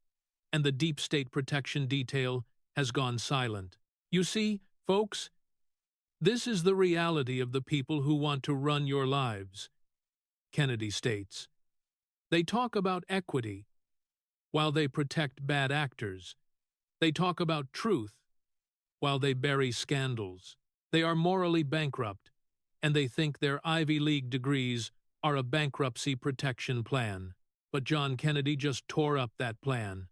S1: and the deep state protection detail has gone silent. You see, folks, this is the reality of the people who want to run your lives, Kennedy states. They talk about equity while they protect bad actors. They talk about truth while they bury scandals. They are morally bankrupt, and they think their Ivy League degrees are a bankruptcy protection plan. But John Kennedy just tore up that plan.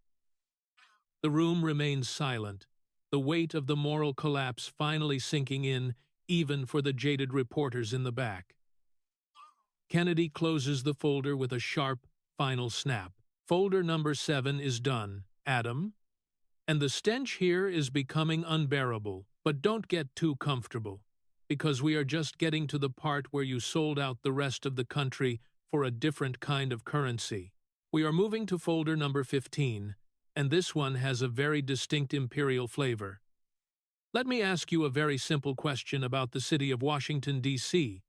S1: The room remains silent, the weight of the moral collapse finally sinking in, even for the jaded reporters in the back. Kennedy closes the folder with a sharp, final snap. Folder number 7 is done, Adam. And the stench here is becoming unbearable. But don't get too comfortable, because we are just getting to the part where you sold out the rest of the country for a different kind of currency. We are moving to folder number 15, and this one has a very distinct imperial flavor. Let me ask you a very simple question about the city of Washington, D.C.,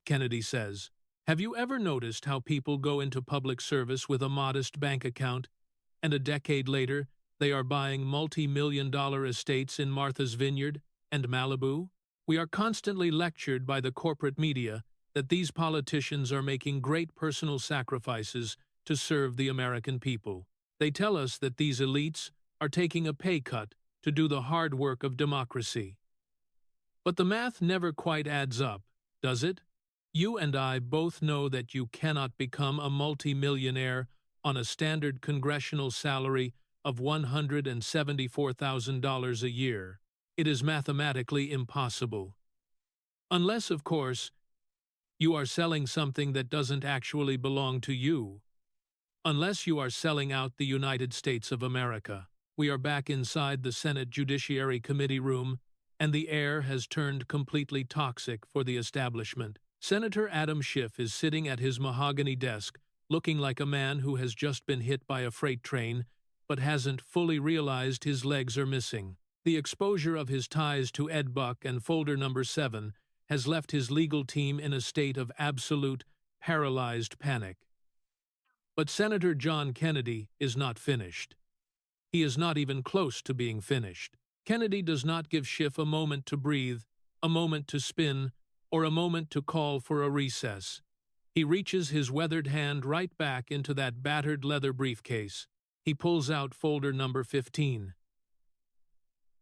S1: Kennedy says. Have you ever noticed how people go into public service with a modest bank account, and a decade later they are buying multi-million-dollar estates in Martha's Vineyard and Malibu? We are constantly lectured by the corporate media that these politicians are making great personal sacrifices to serve the American people. They tell us that these elites are taking a pay cut to do the hard work of democracy. But the math never quite adds up, does it? You and I both know that you cannot become a multi-millionaire on a standard congressional salary of $174,000 a year. It is mathematically impossible. Unless, of course, you are selling something that doesn't actually belong to you. Unless you are selling out the United States of America. We are back inside the Senate Judiciary Committee room, and the air has turned completely toxic for the establishment. Senator Adam Schiff is sitting at his mahogany desk, looking like a man who has just been hit by a freight train, but hasn't fully realized his legs are missing. The exposure of his ties to Ed Buck and folder number 7 has left his legal team in a state of absolute, paralyzed panic. But Senator John Kennedy is not finished. He is not even close to being finished. Kennedy does not give Schiff a moment to breathe, a moment to spin, or a moment to call for a recess. He reaches his weathered hand right back into that battered leather briefcase. He pulls out folder number 15.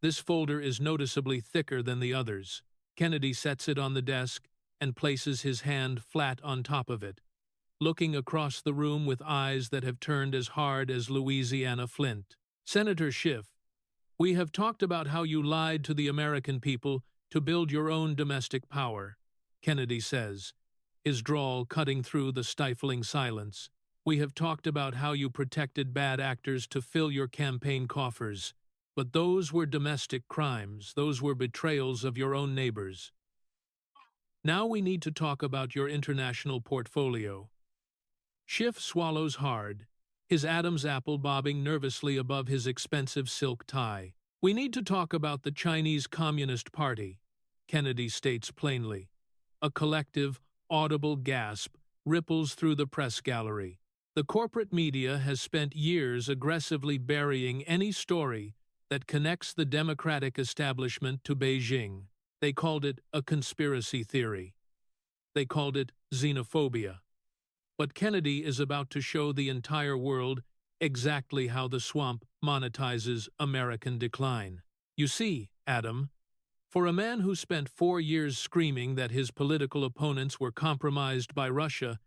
S1: This folder is noticeably thicker than the others. Kennedy sets it on the desk and places his hand flat on top of it, looking across the room with eyes that have turned as hard as Louisiana flint. Senator Schiff, we have talked about how you lied to the American people to build your own domestic power, Kennedy says, his drawl cutting through the stifling silence. We have talked about how you protected bad actors to fill your campaign coffers. But those were domestic crimes, those were betrayals of your own neighbors. Now we need to talk about your international portfolio. Schiff swallows hard, his Adam's apple bobbing nervously above his expensive silk tie. We need to talk about the Chinese Communist Party, Kennedy states plainly. A collective, audible gasp ripples through the press gallery. The corporate media has spent years aggressively burying any story that connects the democratic establishment to Beijing. They called it a conspiracy theory. They called it xenophobia. But Kennedy is about to show the entire world exactly how the swamp monetizes American decline. You see, Adam, for a man who spent 4 years screaming that his political opponents were compromised by Russia,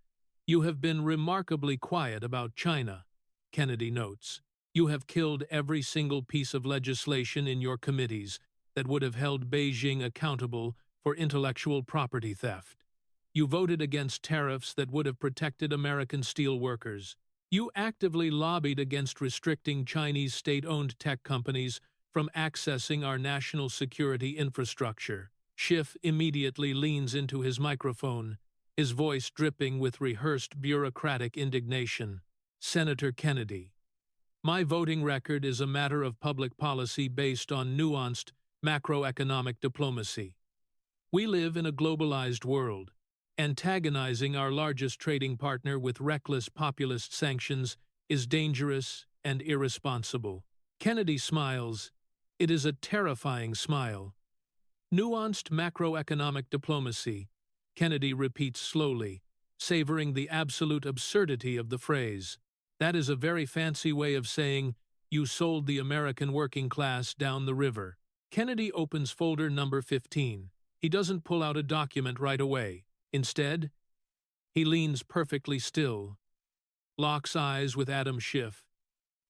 S1: you have been remarkably quiet about China, Kennedy notes. You have killed every single piece of legislation in your committees that would have held Beijing accountable for intellectual property theft. You voted against tariffs that would have protected American steel workers. You actively lobbied against restricting Chinese state-owned tech companies from accessing our national security infrastructure. Schiff immediately leans into his microphone, his voice dripping with rehearsed bureaucratic indignation. Senator Kennedy, my voting record is a matter of public policy based on nuanced macroeconomic diplomacy. We live in a globalized world. Antagonizing our largest trading partner with reckless populist sanctions is dangerous and irresponsible. Kennedy smiles. It is a terrifying smile. Nuanced macroeconomic diplomacy, Kennedy repeats slowly, savoring the absolute absurdity of the phrase. That is a very fancy way of saying, you sold the American working class down the river. Kennedy opens folder number 15. He doesn't pull out a document right away. Instead, he leans perfectly still, locks eyes with Adam Schiff,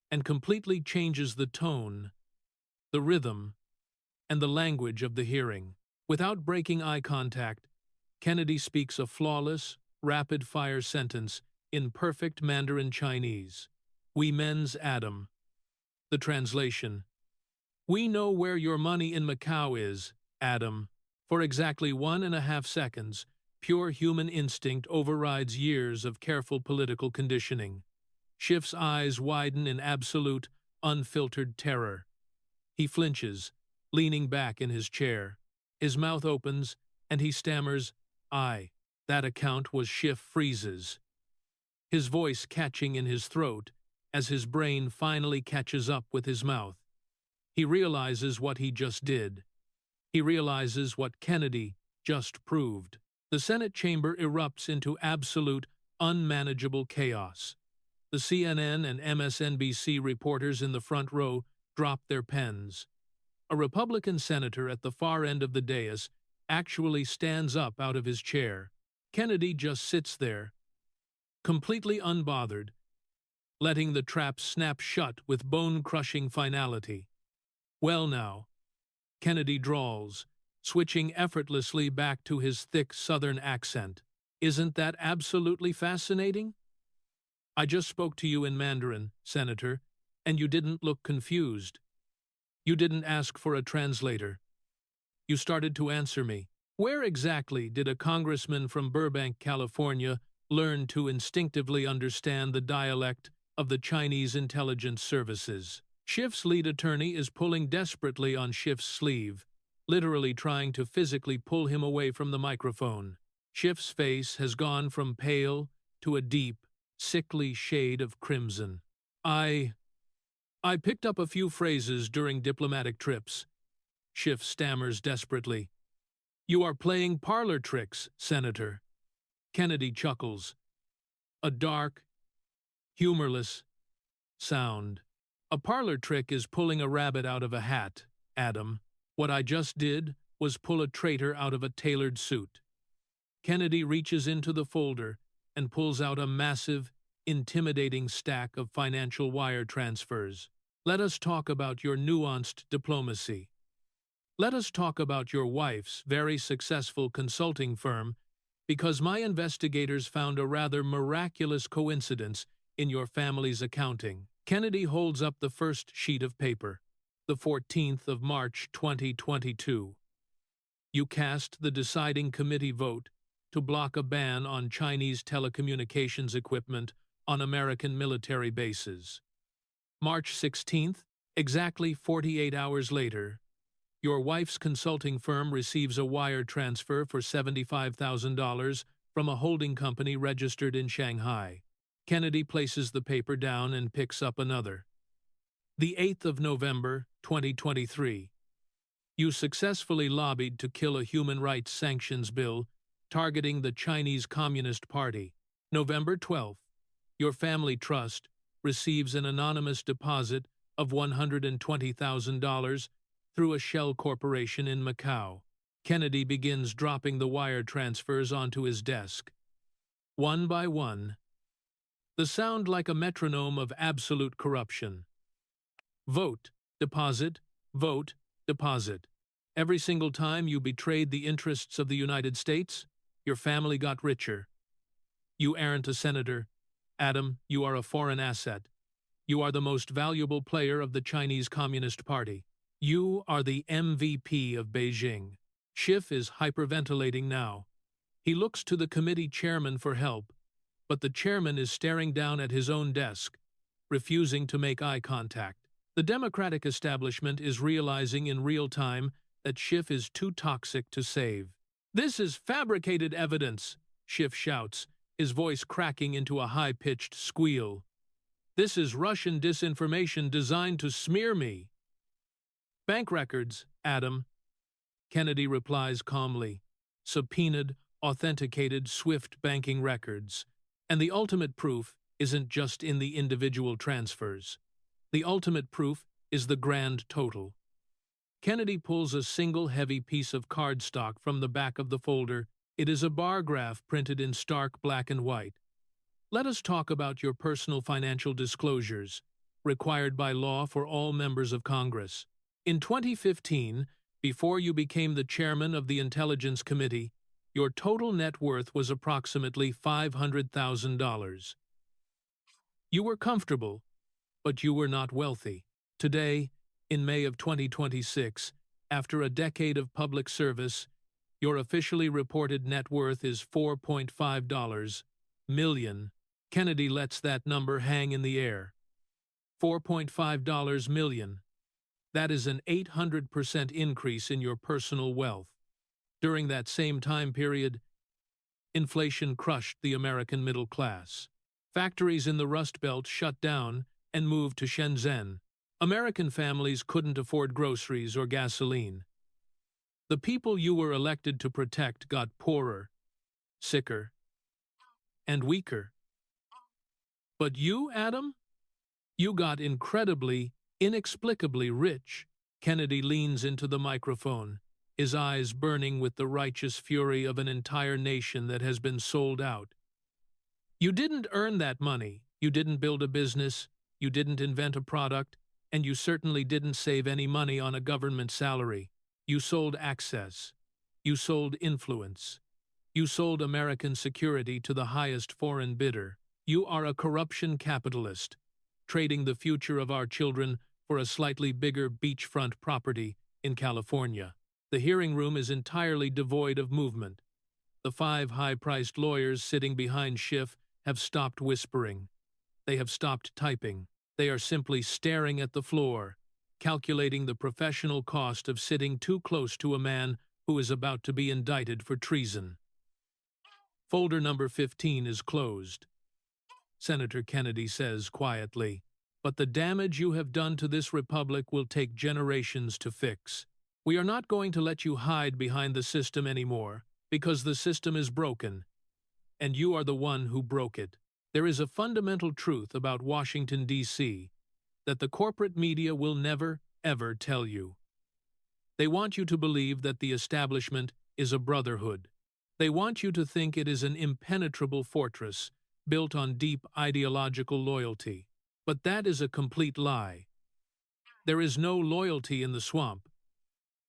S1: and completely changes the tone, the rhythm, and the language of the hearing. Without breaking eye contact, Kennedy speaks a flawless, rapid-fire sentence in perfect Mandarin Chinese. We men's Adam. The translation. We know where your money in Macau is, Adam. For exactly 1.5 seconds, pure human instinct overrides years of careful political conditioning. Schiff's eyes widen in absolute, unfiltered terror. He flinches, leaning back in his chair. His mouth opens, and he stammers, "I." That account was Schiff freezes, his voice catching in his throat as his brain finally catches up with his mouth. He realizes what he just did. He realizes what Kennedy just proved. The Senate chamber erupts into absolute, unmanageable chaos. The CNN and MSNBC reporters in the front row drop their pens. A Republican senator at the far end of the dais actually stands up out of his chair. Kennedy just sits there, completely unbothered, letting the trap snap shut with bone-crushing finality. Well now, Kennedy drawls, switching effortlessly back to his thick Southern accent. Isn't that absolutely fascinating? I just spoke to you in Mandarin, Senator, and you didn't look confused. You didn't ask for a translator. You started to answer me. Where exactly did a congressman from Burbank, California, learn to instinctively understand the dialect of the Chinese intelligence services? Schiff's lead attorney is pulling desperately on Schiff's sleeve, literally trying to physically pull him away from the microphone. Schiff's face has gone from pale to a deep, sickly shade of crimson. I picked up a few phrases during diplomatic trips. Schiff stammers desperately. You are playing parlor tricks, Senator. Kennedy chuckles. A dark, humorless sound. A parlor trick is pulling a rabbit out of a hat, Adam. What I just did was pull a traitor out of a tailored suit. Kennedy reaches into the folder and pulls out a massive, intimidating stack of financial wire transfers. Let us talk about your nuanced diplomacy. Let us talk about your wife's very successful consulting firm, because my investigators found a rather miraculous coincidence in your family's accounting. Kennedy holds up the first sheet of paper, the 14th of March 2022. You cast the deciding committee vote to block a ban on Chinese telecommunications equipment on American military bases. March 16th, exactly 48 hours later, your wife's consulting firm receives a wire transfer for $75,000 from a holding company registered in Shanghai. Kennedy places the paper down and picks up another. The 8th of November, 2023. You successfully lobbied to kill a human rights sanctions bill targeting the Chinese Communist Party. November 12th. Your family trust receives an anonymous deposit of $120,000 through a shell corporation in Macau. Kennedy begins dropping the wire transfers onto his desk. One by one, the sound like a metronome of absolute corruption. Vote, deposit, vote, deposit. Every single time you betrayed the interests of the United States, your family got richer. You aren't a senator. Adam, you are a foreign asset. You are the most valuable player of the Chinese Communist Party. You are the MVP of Beijing. Schiff is hyperventilating now. He looks to the committee chairman for help, but the chairman is staring down at his own desk, refusing to make eye contact. The Democratic establishment is realizing in real time that Schiff is too toxic to save. This is fabricated evidence, Schiff shouts, his voice cracking into a high-pitched squeal. This is Russian disinformation designed to smear me. Bank records, Adam. Kennedy replies calmly. Subpoenaed, authenticated, SWIFT banking records. And the ultimate proof isn't just in the individual transfers. The ultimate proof is the grand total. Kennedy pulls a single heavy piece of cardstock from the back of the folder. It is a bar graph printed in stark black and white. Let us talk about your personal financial disclosures, required by law for all members of Congress. In 2015, before you became the chairman of the Intelligence Committee, your total net worth was approximately $500,000. You were comfortable, but you were not wealthy. Today, in May of 2026, after a decade of public service, your officially reported net worth is $4.5 million. Kennedy lets that number hang in the air. $4.5 million. That is an 800% increase in your personal wealth. During that same time period, inflation crushed the American middle class. Factories in the Rust Belt shut down and moved to Shenzhen. American families couldn't afford groceries or gasoline. The people you were elected to protect got poorer, sicker, and weaker. But you, Adam? You got incredibly, inexplicably rich. Kennedy leans into the microphone, his eyes burning with the righteous fury of an entire nation that has been sold out. You didn't earn that money. You didn't build a business. You didn't invent a product. And you certainly didn't save any money on a government salary. You sold access. You sold influence. You sold American security to the highest foreign bidder. You are a corruption capitalist, trading the future of our children for a slightly bigger beachfront property in California. The hearing room is entirely devoid of movement. The 5 high-priced lawyers sitting behind Schiff have stopped whispering. They have stopped typing. They are simply staring at the floor, calculating the professional cost of sitting too close to a man who is about to be indicted for treason. Folder number 15 is closed. Senator Kennedy says quietly, "But the damage you have done to this republic will take generations to fix. We are not going to let you hide behind the system anymore, because the system is broken, and you are the one who broke it. There is a fundamental truth about Washington, D.C., that the corporate media will never, ever tell you. They want you to believe that the establishment is a brotherhood. They want you to think it is an impenetrable fortress built on deep ideological loyalty. But that is a complete lie. There is no loyalty in the swamp.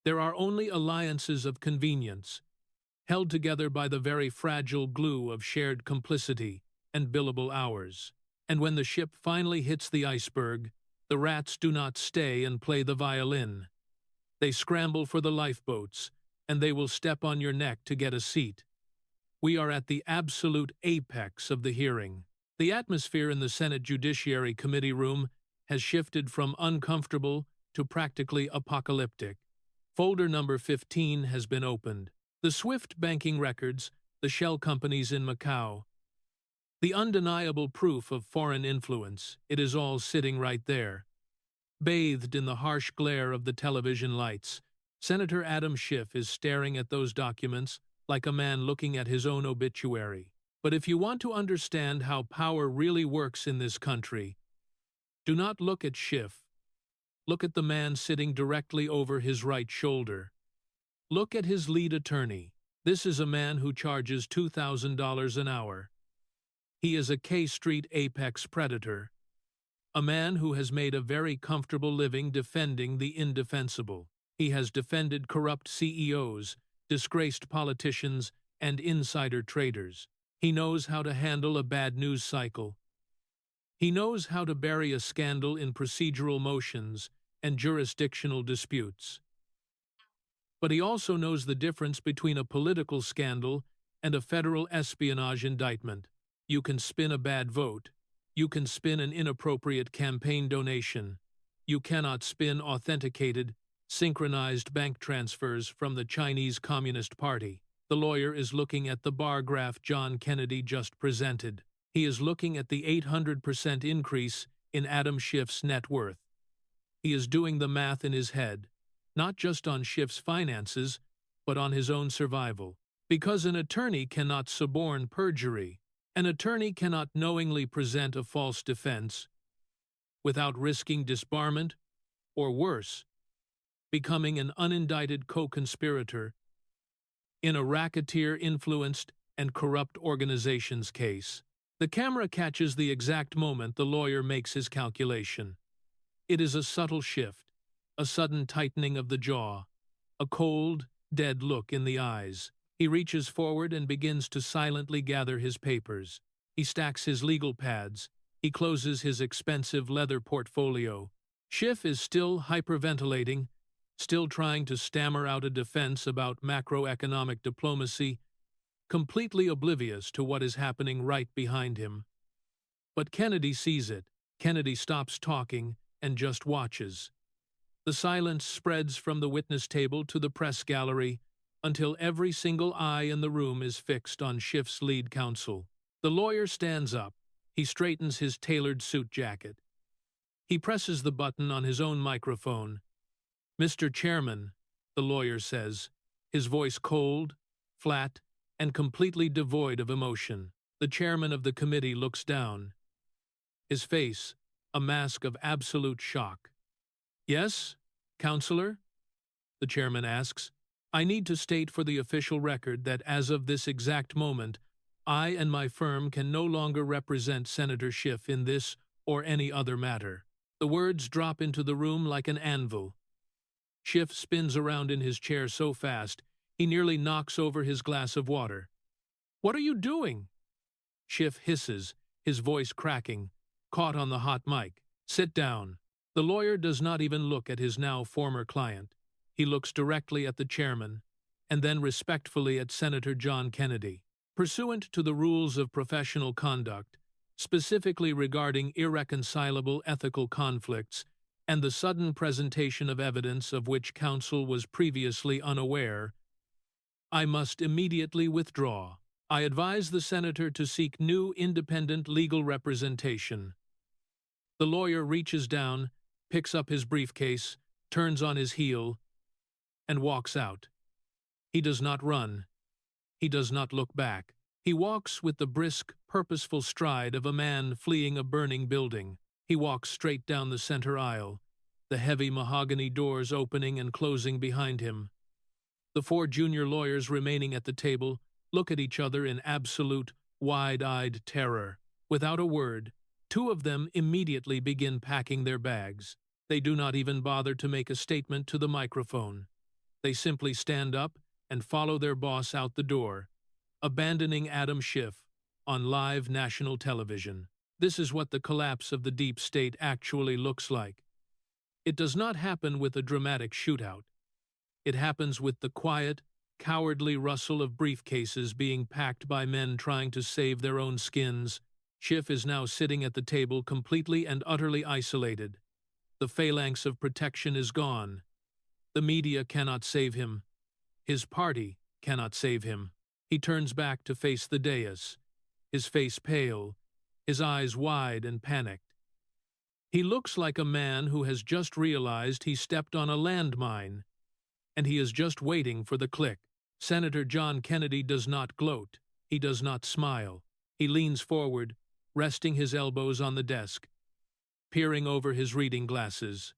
S1: There are only alliances of convenience, held together by the very fragile glue of shared complicity and billable hours. And when the ship finally hits the iceberg, the rats do not stay and play the violin. They scramble for the lifeboats, and they will step on your neck to get a seat. We are at the absolute apex of the hearing. The atmosphere in the Senate Judiciary Committee room has shifted from uncomfortable to practically apocalyptic. Folder number 15 has been opened. The Swift banking records, the shell companies in Macau, the undeniable proof of foreign influence, it is all sitting right there. Bathed in the harsh glare of the television lights, Senator Adam Schiff is staring at those documents like a man looking at his own obituary. But if you want to understand how power really works in this country, do not look at Schiff. Look at the man sitting directly over his right shoulder. Look at his lead attorney. This is a man who charges $2,000 an hour. He is a K Street apex predator, a man who has made a very comfortable living defending the indefensible. He has defended corrupt CEOs, disgraced politicians, and insider traders. He knows how to handle a bad news cycle. He knows how to bury a scandal in procedural motions and jurisdictional disputes. But he also knows the difference between a political scandal and a federal espionage indictment. You can spin a bad vote. You can spin an inappropriate campaign donation. You cannot spin authenticated, synchronized bank transfers from the Chinese Communist Party. The lawyer is looking at the bar graph John Kennedy just presented. He is looking at the 800% increase in Adam Schiff's net worth. He is doing the math in his head, not just on Schiff's finances, but on his own survival. Because an attorney cannot suborn perjury. An attorney cannot knowingly present a false defense without risking disbarment, or worse, becoming an unindicted co-conspirator in a racketeer-influenced and corrupt organization's case. The camera catches the exact moment the lawyer makes his calculation. It is a subtle shift, a sudden tightening of the jaw, a cold, dead look in the eyes. He reaches forward and begins to silently gather his papers. He stacks his legal pads. He closes his expensive leather portfolio. Schiff is still hyperventilating, still trying to stammer out a defense about macroeconomic diplomacy, completely oblivious to what is happening right behind him. But Kennedy sees it. Kennedy stops talking and just watches. The silence spreads from the witness table to the press gallery until every single eye in the room is fixed on Schiff's lead counsel. The lawyer stands up. He straightens his tailored suit jacket. He presses the button on his own microphone. "Mr. Chairman," the lawyer says, his voice cold, flat, and completely devoid of emotion. The chairman of the committee looks down. His face, a mask of absolute shock. "Yes, Counselor?" the chairman asks. "I need to state for the official record that as of this exact moment, I and my firm can no longer represent Senator Schiff in this or any other matter." The words drop into the room like an anvil. Schiff spins around in his chair so fast, he nearly knocks over his glass of water. "What are you doing?" Schiff hisses, his voice cracking, caught on the hot mic. "Sit down." The lawyer does not even look at his now former client. He looks directly at the chairman, and then respectfully at Senator John Kennedy. Pursuant to the rules of professional conduct, specifically regarding irreconcilable ethical conflicts, and the sudden presentation of evidence of which counsel was previously unaware, I must immediately withdraw. I advise the senator to seek new independent legal representation. The lawyer reaches down, picks up his briefcase, turns on his heel, and walks out. He does not run. He does not look back. He walks with the brisk, purposeful stride of a man fleeing a burning building. He walks straight down the center aisle, the heavy mahogany doors opening and closing behind him. The 4 junior lawyers remaining at the table look at each other in absolute, wide-eyed terror. Without a word, 2 of them immediately begin packing their bags. They do not even bother to make a statement to the microphone. They simply stand up and follow their boss out the door, abandoning Adam Schiff on live national television. This is what the collapse of the deep state actually looks like. It does not happen with a dramatic shootout. It happens with the quiet, cowardly rustle of briefcases being packed by men trying to save their own skins. Schiff is now sitting at the table completely and utterly isolated. The phalanx of protection is gone. The media cannot save him. His party cannot save him. He turns back to face the dais, his face pale, his eyes wide and panicked. He looks like a man who has just realized he stepped on a landmine, and he is just waiting for the click. Senator John Kennedy does not gloat. He does not smile. He leans forward, resting his elbows on the desk, peering over his reading glasses.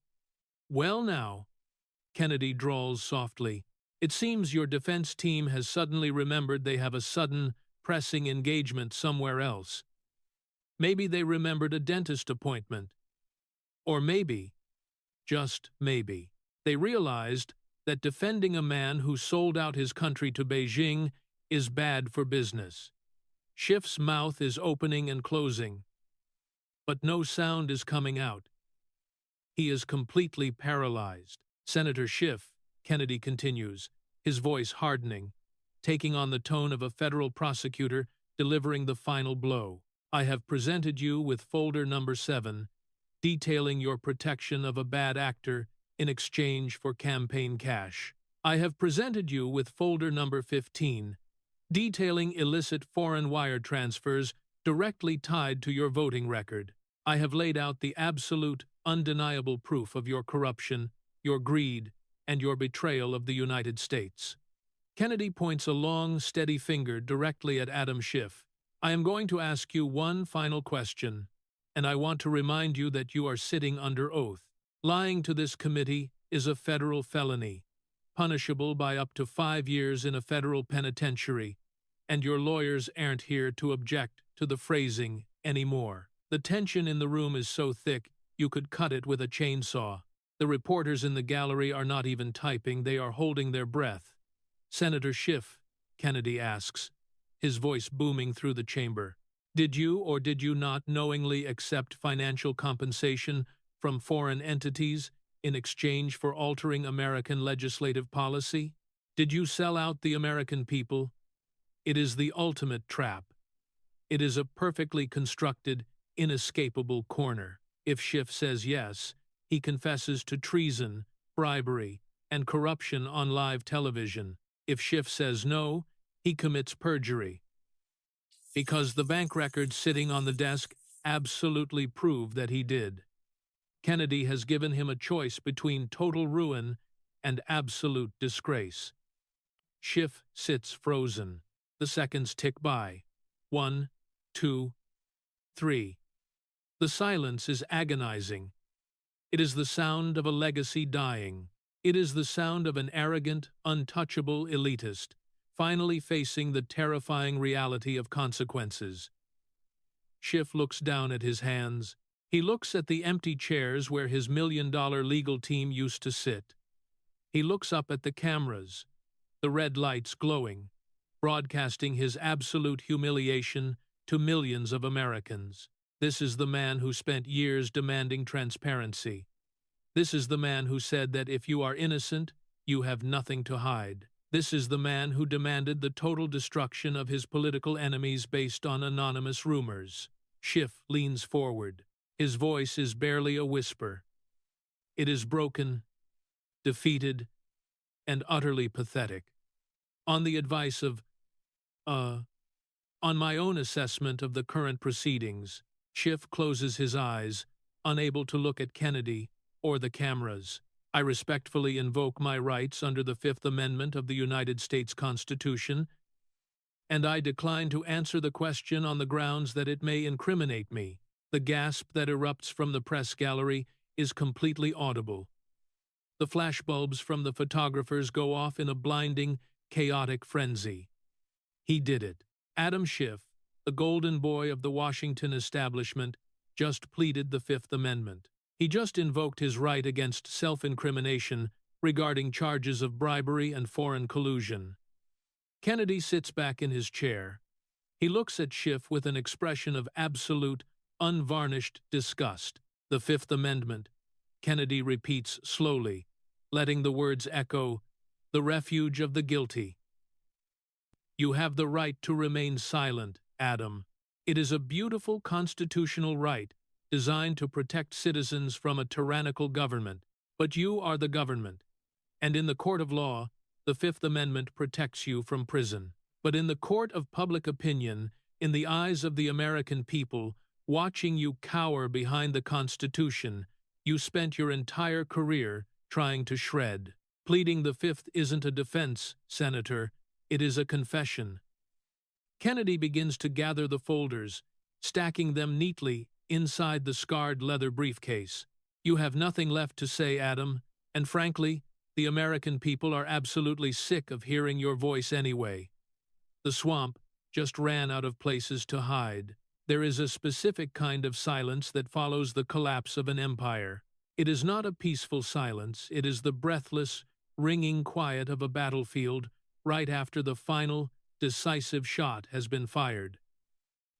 S1: "Well now," Kennedy drawls softly, "it seems your defense team has suddenly remembered they have a sudden, pressing engagement somewhere else. Maybe they remembered a dentist appointment. Or maybe, just maybe, they realized that defending a man who sold out his country to Beijing is bad for business." Schiff's mouth is opening and closing, but no sound is coming out. He is completely paralyzed. "Senator Schiff," Kennedy continues, his voice hardening, taking on the tone of a federal prosecutor delivering the final blow. "I have presented you with folder number 7, detailing your protection of a bad actor in exchange for campaign cash. I have presented you with folder number 15, detailing illicit foreign wire transfers directly tied to your voting record. I have laid out the absolute, undeniable proof of your corruption, your greed, and your betrayal of the United States." Kennedy points a long, steady finger directly at Adam Schiff. "I am going to ask you one final question, and I want to remind you that you are sitting under oath. Lying to this committee is a federal felony, punishable by up to 5 years in a federal penitentiary, and your lawyers aren't here to object to the phrasing anymore." The tension in the room is so thick you could cut it with a chainsaw. The reporters in the gallery are not even typing, they are holding their breath. "Senator Schiff," Kennedy asks, his voice booming through the chamber, "did you or did you not knowingly accept financial compensation from foreign entities in exchange for altering American legislative policy? Did you sell out the American people? It is the ultimate trap. It is a perfectly constructed, inescapable corner." If Schiff says yes, he confesses to treason, bribery, and corruption on live television. If Schiff says no, he commits perjury. Because the bank records sitting on the desk absolutely prove that he did. Kennedy has given him a choice between total ruin and absolute disgrace. Schiff sits frozen. The seconds tick by. 1, 2, 3. The silence is agonizing. It is the sound of a legacy dying. It is the sound of an arrogant, untouchable elitist, finally facing the terrifying reality of consequences. Schiff looks down at his hands. He looks at the empty chairs where his $1 million legal team used to sit. He looks up at the cameras, the red lights glowing, broadcasting his absolute humiliation to millions of Americans. This is the man who spent years demanding transparency. This is the man who said that if you are innocent, you have nothing to hide. This is the man who demanded the total destruction of his political enemies based on anonymous rumors. Schiff leans forward. His voice is barely a whisper. It is broken, defeated, and utterly pathetic. On the advice of, on my own assessment of the current proceedings, Schiff closes his eyes, unable to look at Kennedy or the cameras. I respectfully invoke my rights under the Fifth Amendment of the United States Constitution, and I decline to answer the question on the grounds that it may incriminate me. The gasp that erupts from the press gallery is completely audible. The flashbulbs from the photographers go off in a blinding, chaotic frenzy. He did it. Adam Schiff, the golden boy of the Washington establishment, just pleaded the Fifth Amendment. He just invoked his right against self-incrimination regarding charges of bribery and foreign collusion. Kennedy sits back in his chair. He looks at Schiff with an expression of absolute, unvarnished disgust. The Fifth Amendment, Kennedy repeats slowly, letting the words echo, the refuge of the guilty. You have the right to remain silent, Adam. It is a beautiful constitutional right designed to protect citizens from a tyrannical government. But you are the government, and in the court of law, the Fifth Amendment protects you from prison. But in the court of public opinion, in the eyes of the American people, watching you cower behind the Constitution, you spent your entire career trying to shred. Pleading the Fifth isn't a defense, Senator. It is a confession. Kennedy begins to gather the folders, stacking them neatly inside the scarred leather briefcase. You have nothing left to say, Adam, and frankly, the American people are absolutely sick of hearing your voice anyway. The swamp just ran out of places to hide. There is a specific kind of silence that follows the collapse of an empire. It is not a peaceful silence, it is the breathless, ringing quiet of a battlefield right after the final, decisive shot has been fired.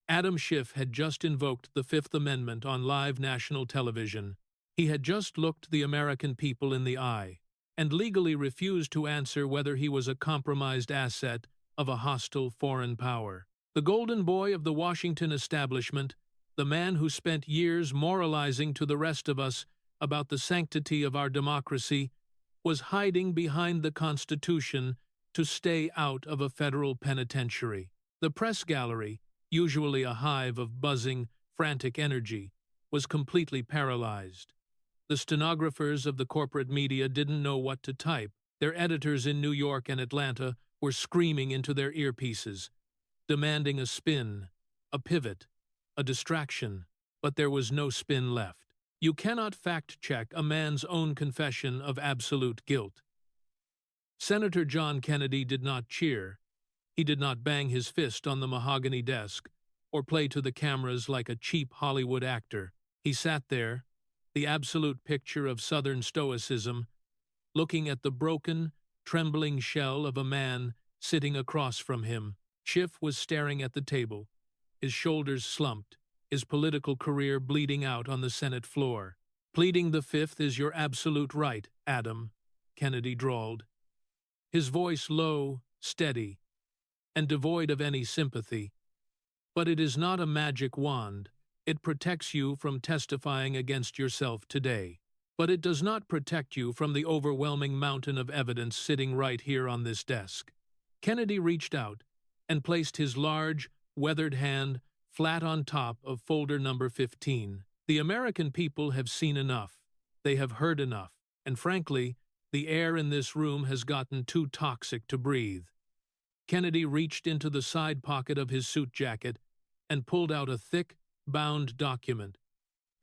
S1: Adam Schiff had just invoked the Fifth Amendment on live national television. He had just looked the American people in the eye and legally refused to answer whether he was a compromised asset of a hostile foreign power. The golden boy of the Washington establishment, the man who spent years moralizing to the rest of us about the sanctity of our democracy, was hiding behind the Constitution to stay out of a federal penitentiary. The press gallery, usually a hive of buzzing, frantic energy, was completely paralyzed. The stenographers of the corporate media didn't know what to type. Their editors in New York and Atlanta were screaming into their earpieces, demanding a spin, a pivot, a distraction, but there was no spin left. You cannot fact-check a man's own confession of absolute guilt. Senator John Kennedy did not cheer. He did not bang his fist on the mahogany desk or play to the cameras like a cheap Hollywood actor. He sat there, the absolute picture of Southern stoicism, looking at the broken, trembling shell of a man sitting across from him. Schiff was staring at the table, his shoulders slumped, his political career bleeding out on the Senate floor. Pleading the Fifth is your absolute right, Adam, Kennedy drawled, his voice low, steady, and devoid of any sympathy. But it is not a magic wand. It protects you from testifying against yourself today. But it does not protect you from the overwhelming mountain of evidence sitting right here on this desk. Kennedy reached out and placed his large, weathered hand flat on top of folder number 15. The American people have seen enough. They have heard enough. And frankly, the air in this room has gotten too toxic to breathe. Kennedy reached into the side pocket of his suit jacket and pulled out a thick, bound document,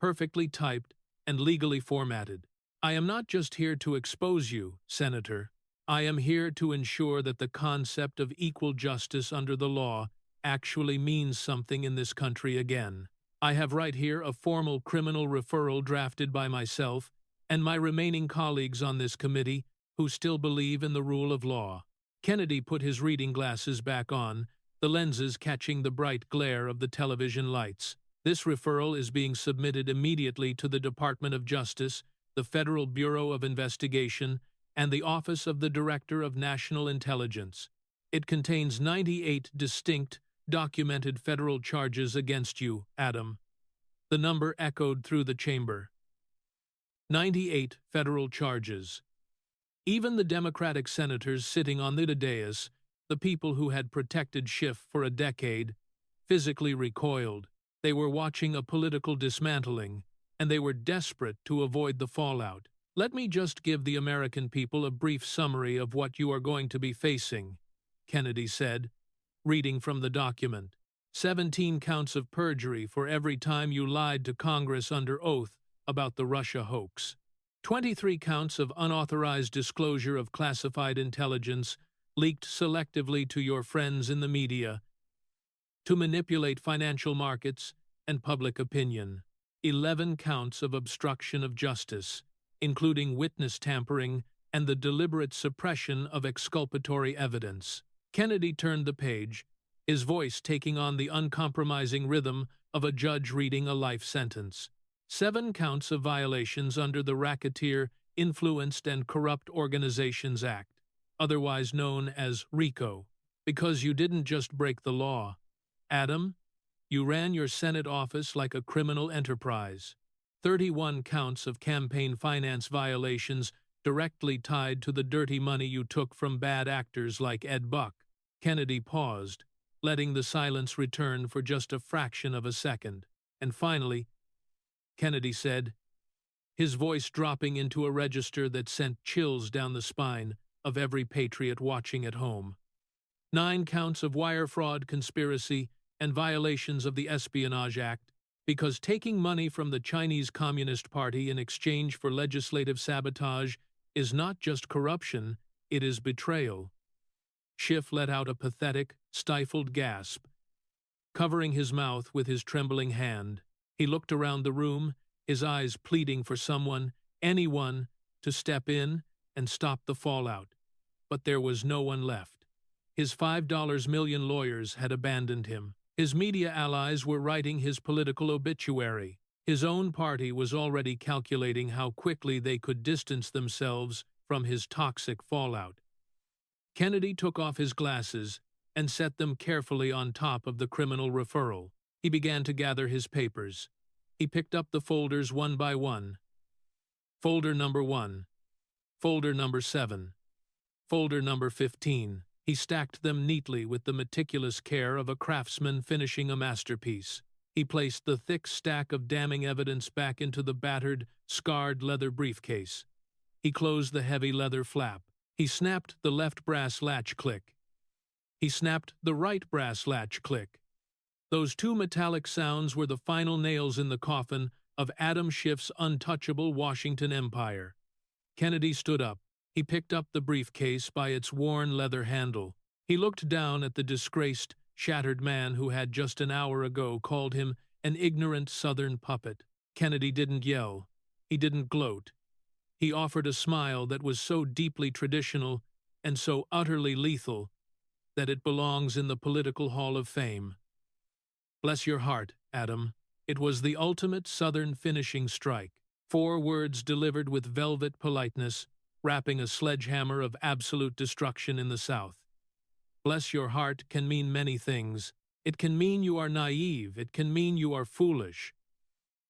S1: perfectly typed and legally formatted. I am not just here to expose you, Senator. I am here to ensure that the concept of equal justice under the law actually means something in this country again. I have right here a formal criminal referral drafted by myself and my remaining colleagues on this committee who still believe in the rule of law. Kennedy put his reading glasses back on, the lenses catching the bright glare of the television lights. This referral is being submitted immediately to the Department of Justice, the Federal Bureau of Investigation, and the Office of the Director of National Intelligence. It contains 98 distinct, documented federal charges against you, Adam. The number echoed through the chamber. 98 federal charges. Even the Democratic senators sitting on the dais, the people who had protected Schiff for a decade, physically recoiled. They were watching a political dismantling, and they were desperate to avoid the fallout. Let me just give the American people a brief summary of what you are going to be facing, Kennedy said, reading from the document. 17 counts of perjury for every time you lied to Congress under oath about the Russia hoax. 23 counts of unauthorized disclosure of classified intelligence leaked selectively to your friends in the media to manipulate financial markets and public opinion. 11 counts of obstruction of justice, including witness tampering and the deliberate suppression of exculpatory evidence. Kennedy turned the page, his voice taking on the uncompromising rhythm of a judge reading a life sentence. 7 counts of violations under the Racketeer, Influenced and Corrupt Organizations Act, otherwise known as RICO, because you didn't just break the law. Adam, you ran your Senate office like a criminal enterprise. 31 counts of campaign finance violations directly tied to the dirty money you took from bad actors like Ed Buck. Kennedy paused, letting the silence return for just a fraction of a second. And finally, Kennedy said, his voice dropping into a register that sent chills down the spine of every patriot watching at home. 9 counts of wire fraud, conspiracy, and violations of the Espionage Act, because taking money from the Chinese Communist Party in exchange for legislative sabotage is not just corruption, it is betrayal. Schiff let out a pathetic, stifled gasp, covering his mouth with his trembling hand. He looked around the room, his eyes pleading for someone, anyone, to step in and stop the fallout. But there was no one left. His $5 million lawyers had abandoned him. His media allies were writing his political obituary. His own party was already calculating how quickly they could distance themselves from his toxic fallout. Kennedy took off his glasses and set them carefully on top of the criminal referral. He began to gather his papers. He picked up the folders one by one. Folder number 1. Folder number 7. Folder number 15. He stacked them neatly with the meticulous care of a craftsman finishing a masterpiece. He placed the thick stack of damning evidence back into the battered, scarred leather briefcase. He closed the heavy leather flap. He snapped the left brass latch click. He snapped the right brass latch click. Those 2 metallic sounds were the final nails in the coffin of Adam Schiff's untouchable Washington empire. Kennedy stood up. He picked up the briefcase by its worn leather handle. He looked down at the disgraced, shattered man who had just an hour ago called him an ignorant Southern puppet. Kennedy didn't yell. He didn't gloat. He offered a smile that was so deeply traditional and so utterly lethal that it belongs in the political Hall of Fame. Bless your heart, Adam. It was the ultimate Southern finishing strike. 4 words delivered with velvet politeness, wrapping a sledgehammer of absolute destruction in the South. Bless your heart can mean many things. It can mean you are naive. It can mean you are foolish.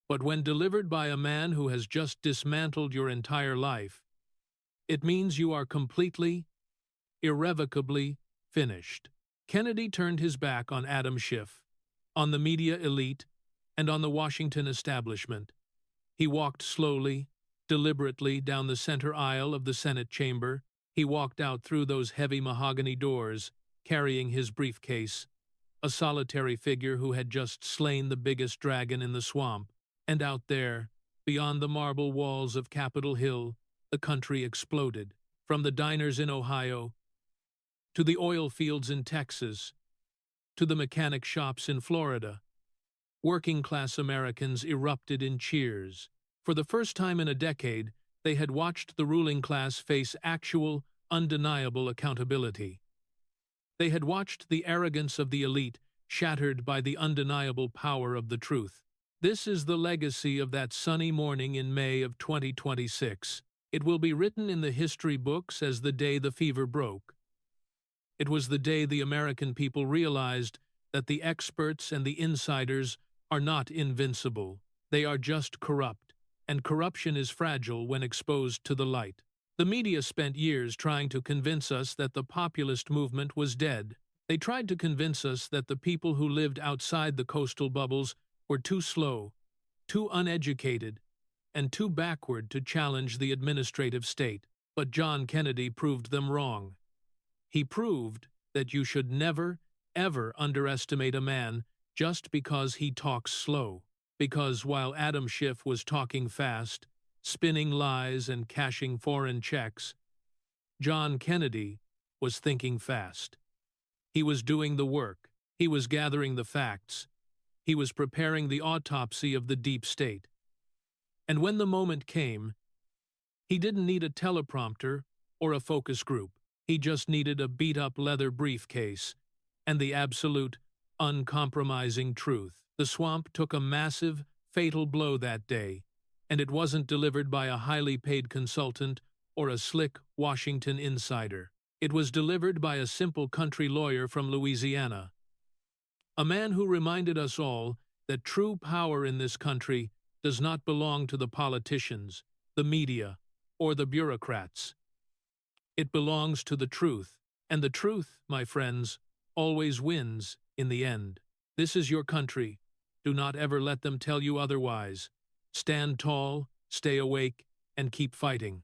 S1: But when delivered by a man who has just dismantled your entire life, it means you are completely, irrevocably finished. Kennedy turned his back on Adam Schiff, on the media elite, and on the Washington establishment. He walked slowly, deliberately down the center aisle of the Senate chamber. He walked out through those heavy mahogany doors, carrying his briefcase, a solitary figure who had just slain the biggest dragon in the swamp. And out there, beyond the marble walls of Capitol Hill, the country exploded. From the diners in Ohio, to the oil fields in Texas, to the mechanic shops in Florida, working-class Americans erupted in cheers. For the first time in a decade, they had watched the ruling class face actual, undeniable accountability. They had watched the arrogance of the elite shattered by the undeniable power of the truth. This is the legacy of that sunny morning in May of 2026. It will be written in the history books as the day the fever broke. It was the day the American people realized that the experts and the insiders are not invincible. They are just corrupt. and corruption is fragile when exposed to the light. The media spent years trying to convince us that the populist movement was dead. They tried to convince us that the people who lived outside the coastal bubbles were too slow, too uneducated, and too backward to challenge the administrative state. But John Kennedy proved them wrong. He proved that you should never, ever underestimate a man just because he talks slow. Because while Adam Schiff was talking fast, spinning lies and cashing foreign checks, John Kennedy was thinking fast. He was doing the work. He was gathering the facts. He was preparing the autopsy of the deep state. And when the moment came, he didn't need a teleprompter or a focus group. He just needed a beat-up leather briefcase and the absolute, uncompromising truth. The swamp took a massive, fatal blow that day, and it wasn't delivered by a highly paid consultant or a slick Washington insider. It was delivered by a simple country lawyer from Louisiana, a man who reminded us all that true power in this country does not belong to the politicians, the media, or the bureaucrats. It belongs to the truth, and the truth, my friends, always wins in the end. This is your country. Do not ever let them tell you otherwise. Stand tall, stay awake, and keep fighting.